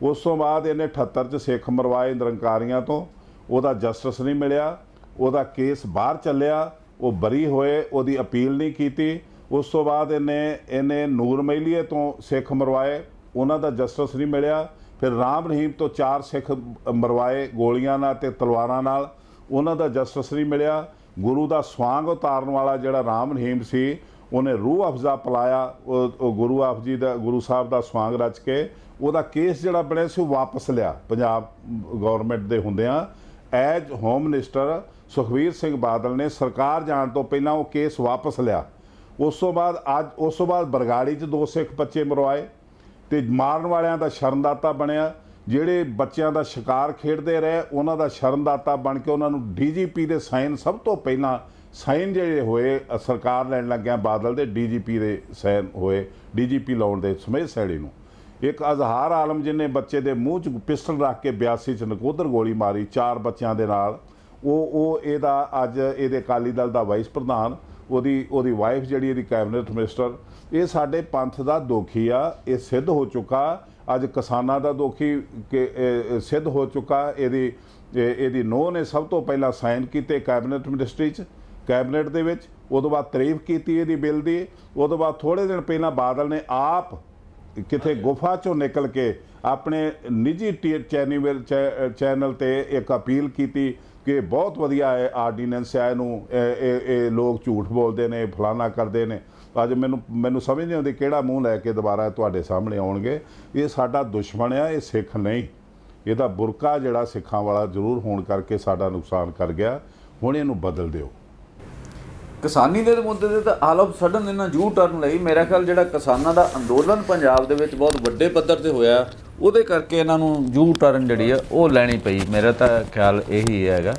ਉਸ ਤੋਂ ਬਾਅਦ ਇਹਨੇ 78 'ਚ ਸਿੱਖ ਮਰਵਾਏ ਨਿਰੰਕਾਰੀਆਂ ਤੋਂ, ਉਹਦਾ ਜਸਟਿਸ ਨਹੀਂ ਮਿਲਿਆ, ਉਹਦਾ ਕੇਸ ਬਾਹਰ ਚੱਲਿਆ, ਉਹ ਬਰੀ ਹੋਏ, ਉਹਦੀ ਅਪੀਲ ਨਹੀਂ ਕੀਤੀ। ਉਸ ਤੋਂ ਬਾਅਦ ਇਹਨੇ ਨੂਰ ਮਹਿਲੀਏ ਤੋਂ ਸਿੱਖ ਮਰਵਾਏ, ਉਹਨਾਂ ਦਾ ਜਸਟਿਸ ਨਹੀਂ ਮਿਲਿਆ। ਫਿਰ ਰਾਮ ਰਹੀਮ ਤੋਂ 4 ਸਿੱਖ ਮਰਵਾਏ ਗੋਲੀਆਂ ਨਾਲ ਤੇ ਤਲਵਾਰਾਂ ਨਾਲ, ਉਹਨਾਂ ਦਾ ਜਸਟਿਸ ਨਹੀਂ ਮਿਲਿਆ। ਗੁਰੂ ਦਾ ਸਵਾਂਗ ਉਤਾਰਨ ਵਾਲਾ ਜਿਹੜਾ ਰਾਮ ਰਹੀਮ ਸੀ, ਉਹਨੇ ਰੂਹ ਅਫਜ਼ਾ ਪਿਲਾਇਆ, ਉਹ ਗੁਰੂ ਸਾਹਿਬ ਦਾ ਸਵਾਂਗ ਰਚ ਕੇ ਉਹਦਾ ਕੇਸ ਜਿਹੜਾ ਬਣਿਆ ਸੀ ਉਹ ਵਾਪਸ ਲਿਆ ਪੰਜਾਬ ਗੌਰਮੈਂਟ ਦੇ ਹੁੰਦਿਆਂ। As home minister Sukhbir Singh Badal ਨੇ ਸਰਕਾਰ ਜਾਣ ਤੋਂ ਪਹਿਲਾਂ ਉਹ ਕੇਸ ਵਾਪਸ ਲਿਆ। ਉਸ ਤੋਂ ਬਾਅਦ ਬਰਗਾੜੀ 'ਚ 2 ਸਿੱਖ ਬੱਚੇ ਮਰਵਾਏ ਤੇ ਮਾਰਨ ਵਾਲਿਆਂ ਦਾ ਸ਼ਰਨਦਾਤਾ ਬਣਿਆ। ਜਿਹੜੇ ਬੱਚਿਆਂ ਦਾ ਸ਼ਿਕਾਰ ਖੇਡਦੇ ਰਹੇ ਉਹਨਾਂ ਦਾ ਸ਼ਰਨਦਾਤਾ ਬਣ ਕੇ ਉਹਨਾਂ ਨੂੰ DGP ਦੇ ਸਾਈਨ, ਸਭ ਤੋਂ ਪਹਿਲਾਂ ਸਾਈਨ ਜਿਹੜੇ ਹੋਏ ਸਰਕਾਰ ਲੈਣ ਲੱਗਿਆ ਬਾਦਲ ਦੇ, DGP ਦੇ ਸਾਈਨ ਹੋਏ, DGP ਲਾਉਣ ਦੇ ਸਮੇਤ ਸੈਣੀ ਨੂੰ। ਇੱਕ ਅਜ਼ਹਾਰ ਆਲਮ ਜਿਹਨੇ ਬੱਚੇ ਦੇ ਮੂੰਹ 'ਚ ਪਿਸਟਲ ਰੱਖ ਕੇ 82 'ਚ ਨਕੋਦਰ ਗੋਲੀ ਮਾਰੀ 4 ਬੱਚਿਆਂ ਦੇ ਨਾਲ, ਉਹ ਇਹਦਾ ਅੱਜ ਇਹਦੇ ਅਕਾਲੀ ਦਲ ਦਾ ਵਾਈਸ ਪ੍ਰਧਾਨ, ਉਹਦੀ ਵਾਈਫ ਜਿਹੜੀ ਇਹਦੀ ਕੈਬਨਿਟ ਮਿਨਿਸਟਰ, ਇਹ ਸਾਡੇ ਪੰਥ ਦਾ ਦੋਖੀ ਆ। ਇਹ ਸਿੱਧ ਹੋ ਚੁੱਕਾ, ਅੱਜ ਕਿਸਾਨਾਂ ਦਾ ਦੋਖੀ ਸਿੱਧ ਹੋ ਚੁੱਕਾ। ਇਹਦੀ ਨੂੰਹ ਨੇ ਸਭ ਤੋਂ ਪਹਿਲਾਂ ਸਾਈਨ ਕੀਤੇ ਕੈਬਨਿਟ ਮਿਨਿਸਟਰੀ 'ਚ, ਕੈਬਨਿਟ ਦੇ ਵਿੱਚ। ਉਦੋਂ ਬਾਅਦ ਤਾਰੀਫ ਕੀਤੀ ਇਹਦੀ ਬਿੱਲ ਦੀ। ਉਦੋਂ ਬਾਅਦ ਥੋੜ੍ਹੇ ਦਿਨ ਪਹਿਲਾਂ ਬਾਦਲ ਨੇ ਆਪ ਕਿਤੇ ਗੁਫਾ 'ਚੋਂ ਨਿਕਲ ਕੇ ਆਪਣੇ ਨਿੱਜੀ ਚੈਨਲ ਤੇ ਇੱਕ ਅਪੀਲ ਕੀਤੀ ਕਿ ਬਹੁਤ ਵਧੀਆ ਹੈ ਆਰਡੀਨੈਂਸ ਹੈ, ਇਹਨੂੰ ਇਹ ਲੋਕ ਝੂਠ ਬੋਲਦੇ ਨੇ, ਫਲਾਨਾ ਕਰਦੇ ਨੇ। ਅੱਜ ਮੈਨੂੰ ਸਮਝ ਨਹੀਂ ਆਉਂਦੀ ਕਿਹੜਾ ਮੂੰਹ ਲੈ ਕੇ ਦੁਬਾਰਾ ਤੁਹਾਡੇ ਸਾਹਮਣੇ ਆਉਣਗੇ। ਇਹ ਸਾਡਾ ਦੁਸ਼ਮਣ ਆ, ਇਹ ਸਿੱਖ ਨਹੀਂ। ਇਹਦਾ ਬੁਰਕਾ ਜਿਹੜਾ ਸਿੱਖਾਂ ਵਾਲਾ ਜ਼ਰੂਰ ਹੋਣ ਕਰਕੇ ਸਾਡਾ ਨੁਕਸਾਨ ਕਰ ਗਿਆ। ਹੁਣ ਇਹਨੂੰ ਬਦਲ ਦਿਓ। ਕਿਸਾਨੀ ਦੇ ਮੁੱਦੇ ਤੇ ਤਾਂ ਆਲ ਆਫ ਸਡਨ ਇਹਨਾਂ ਯੂ ਟਰਨ ਲਈ ਮੇਰਾ ਖਿਆਲ ਜਿਹੜਾ ਕਿਸਾਨਾਂ ਦਾ ਅੰਦੋਲਨ ਪੰਜਾਬ ਦੇ ਵਿੱਚ ਬਹੁਤ ਵੱਡੇ ਪੱਧਰ ਤੇ ਹੋਇਆ, ਉਹਦੇ ਕਰਕੇ ਇਹਨਾਂ ਨੂੰ ਯੂ ਟਰਨ ਜਿਹੜੀ ਆ ਉਹ ਲੈਣੀ ਪਈ। ਮੇਰਾ ਤਾਂ ਖਿਆਲ ਇਹੀ ਹੈਗਾ।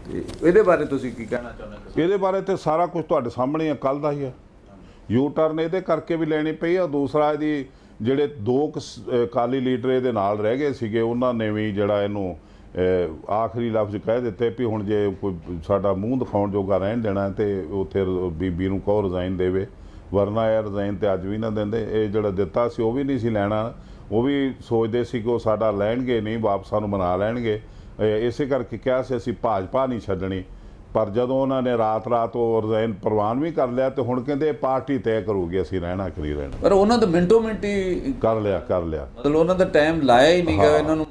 ਤੇ ਇਹਦੇ ਬਾਰੇ ਤੁਸੀਂ ਕੀ ਕਹਿਣਾ ਚਾਹੁੰਦੇ? ਇਹਦੇ ਬਾਰੇ ਤੇ ਸਾਰਾ ਕੁਝ ਤੁਹਾਡੇ ਸਾਹਮਣੇ ਆ, ਕੱਲ੍ਹ ਦਾ ਹੀ ਆ। ਯੂ ਟਰਨ ਇਹਦੇ ਕਰਕੇ ਵੀ ਲੈਣੀ ਪਈ ਆ। ਦੂਸਰਾ, ਇਹਦੀ ਜਿਹੜੇ 2 ਅਕਾਲੀ ਲੀਡਰ ਇਹਦੇ ਨਾਲ ਰਹਿ ਗਏ ਸੀਗੇ, ਉਹਨਾਂ ਨੇ ਵੀ ਜਿਹੜਾ ਇਹਨੂੰ ਆਖਰੀ ਲਫ਼ਜ਼ ਕਹਿ ਦਿੱਤੇ ਵੀ ਹੁਣ ਜੇ ਕੋਈ ਸਾਡਾ ਮੂੰਹ ਦਿਖਾਉਣ ਜੋਗਾ ਰਹਿਣ ਦੇਣਾ ਤੇ ਉੱਥੇ ਬੀਬੀ ਨੂੰ ਕਹੋ ਰਿਜ਼ਾਈਨ ਦੇਵੇ, ਵਰਨਾ ਇਹ ਰਿਜ਼ਾਈਨ ਤੇ ਅੱਜ ਵੀ ਨਾ ਦਿੰਦੇ। ਇਹ ਜਿਹੜਾ ਦਿੱਤਾ ਸੀ ਉਹ ਵੀ ਨਹੀਂ ਸੀ ਲੈਣਾ। ਉਹ ਵੀ ਸੋਚਦੇ ਸੀ ਕਿ ਉਹ ਸਾਡਾ ਲੈਣਗੇ ਨਹੀਂ, ਵਾਪਸ ਸਾਨੂੰ ਮਨਾ ਲੈਣਗੇ। ਇਸੇ ਕਰਕੇ ਕਿਹਾ ਸੀ ਅਸੀਂ ਭਾਜਪਾ ਨਹੀਂ ਛੱਡਣੀ। ਪਰ ਜਦੋਂ ਉਹਨਾਂ ਨੇ ਰਾਤ ਉਹ ਰਿਜ਼ਾਈਨ ਪ੍ਰਵਾਨ ਵੀ ਕਰ ਲਿਆ ਤੇ ਹੁਣ ਕਹਿੰਦੇ ਪਾਰਟੀ ਤੈਅ ਕਰੂਗੀ ਅਸੀਂ ਰਹਿਣਾ ਕਿ ਨਹੀਂ ਰਹਿਣਾ। ਪਰ ਉਹਨਾਂ ਦਾ ਮਿੰਟੋ ਮਿੰਟੀ ਕਰ ਲਿਆ ਮਤਲਬ ਉਹਨਾਂ ਦਾ ਟਾਈਮ ਲਾਇਆ ਹੀ ਨਹੀਂਗਾ ਇਹਨਾਂ ਨੂੰ।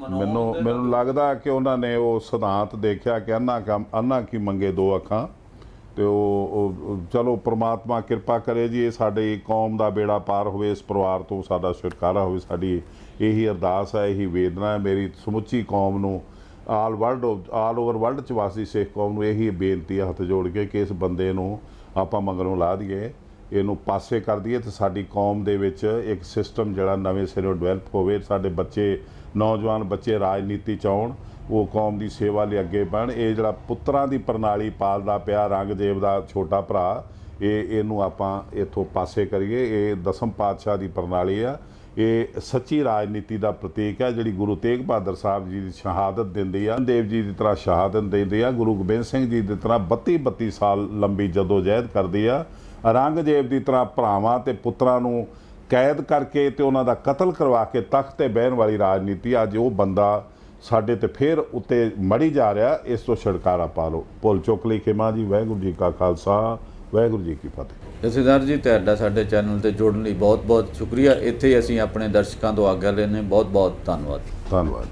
ਮੈਨੂੰ ਲੱਗਦਾ ਕਿ ਉਹਨਾਂ ਨੇ ਉਹ ਸਿਧਾਂਤ ਦੇਖਿਆ ਕਿ ਅੰਨਾ ਕੀ ਮੰਗੇ 2 ਅੱਖਾਂ। ਤੇ ਉਹ ਚਲੋ ਪ੍ਰਮਾਤਮਾ ਕਿਰਪਾ ਕਰੇ ਜੀ, ਇਹ ਸਾਡੀ ਕੌਮ ਦਾ ਬੇੜਾ ਪਾਰ ਹੋਵੇ, ਇਸ ਪਰਿਵਾਰ ਤੋਂ ਸਾਡਾ ਛੁਟਕਾਰਾ ਹੋਵੇ। ਸਾਡੀ ਇਹੀ ਅਰਦਾਸ ਹੈ, ਇਹੀ ਵੇਦਨਾ ਹੈ। ਮੇਰੀ ਸਮੁੱਚੀ ਕੌਮ ਨੂੰ, ਆਲ ਓਵਰ ਵਰਲਡ 'ਚ ਵਾਸੀ ਸਿੱਖ ਕੌਮ ਨੂੰ ਇਹੀ ਬੇਨਤੀ ਹੈ ਹੱਥ ਜੋੜ ਕੇ ਕਿ ਇਸ ਬੰਦੇ ਨੂੰ ਆਪਾਂ ਮਗਰੋਂ ਲਾ ਦਈਏ, ਇਹਨੂੰ ਪਾਸੇ ਕਰ ਦਈਏ ਤੇ ਸਾਡੀ ਕੌਮ ਦੇ ਵਿੱਚ ਇੱਕ ਸਿਸਟਮ ਜਿਹੜਾ ਨਵੇਂ ਸਿਰੋਂ ਡਿਵੈਲਪ ਹੋਵੇ। ਸਾਡੇ ਬੱਚੇ, ਨੌਜਵਾਨ ਬੱਚੇ ਰਾਜਨੀਤੀ 'ਚ ਆਉਣ, ਉਹ ਕੌਮ ਦੀ ਸੇਵਾ ਲਈ ਅੱਗੇ ਬਣ। ਇਹ ਜਿਹੜਾ ਪੁੱਤਰਾਂ ਦੀ ਪ੍ਰਣਾਲੀ ਪਾਲਦਾ ਪਿਆ ਔਰੰਗਜ਼ੇਬ ਦਾ ਛੋਟਾ ਭਰਾ, ਇਹਨੂੰ ਆਪਾਂ ਇੱਥੋਂ ਪਾਸੇ ਕਰੀਏ। ਇਹ 10ਮ ਪਾਤਸ਼ਾਹ ਦੀ ਪ੍ਰਣਾਲੀ ਆ। ਇਹ ਸੱਚੀ ਰਾਜਨੀਤੀ ਦਾ ਪ੍ਰਤੀਕ ਹੈ ਜਿਹੜੀ ਗੁਰੂ ਤੇਗ ਬਹਾਦਰ ਸਾਹਿਬ ਜੀ ਦੀ ਸ਼ਹਾਦਤ ਦਿੰਦੀ ਆ, ਦੇਵ ਜੀ ਦੀ ਤਰ੍ਹਾਂ ਸ਼ਹਾਦਤ ਦਿੰਦੀ ਆ, ਗੁਰੂ ਗੋਬਿੰਦ ਸਿੰਘ ਜੀ ਦੀ ਤਰ੍ਹਾਂ 32 ਸਾਲ ਲੰਬੀ ਜਦੋਜਹਿਦ ਕਰਦੀ ਆ। ਔਰੰਗਜ਼ੇਬ ਦੀ ਤਰ੍ਹਾਂ ਭਰਾਵਾਂ ਤੇ ਪੁੱਤਰਾਂ ਨੂੰ ਕੈਦ ਕਰਕੇ ਤੇ ਉਹਨਾਂ ਦਾ ਕਤਲ ਕਰਵਾ ਕੇ ਤਖਤ ਤੇ ਬਹਿਣ ਵਾਲੀ ਰਾਜਨੀਤੀ ਅੱਜ ਉਹ ਬੰਦਾ ਸਾਡੇ ਤੇ ਫਿਰ ਉੱਤੇ ਮੜੀ ਜਾ ਰਿਹਾ। ਇਸ ਤੋਂ ਛੁਟਕਾਰਾ ਪਾ ਲਓ। ਭੁੱਲ ਚੁੱਕ ਲਈ ਖਿਮਾ ਜੀ। ਵਾਹਿਗੁਰੂ ਜੀ ਕਾ ਖਾਲਸਾ, ਵਾਹਿਗੁਰੂ ਜੀ ਕੀ ਫਤਿਹ। ਜਥੇਦਾਰ ਜੀ, ਤੁਹਾਡਾ ਸਾਡੇ ਚੈਨਲ ਤੇ ਜੁੜਨ ਲਈ ਬਹੁਤ ਬਹੁਤ ਸ਼ੁਕਰੀਆ। ਇੱਥੇ ਅਸੀਂ ਆਪਣੇ ਦਰਸ਼ਕਾਂ ਤੋਂ ਆਗਿਆ ਲੈਂਦੇ। ਬਹੁਤ ਬਹੁਤ ਧੰਨਵਾਦ।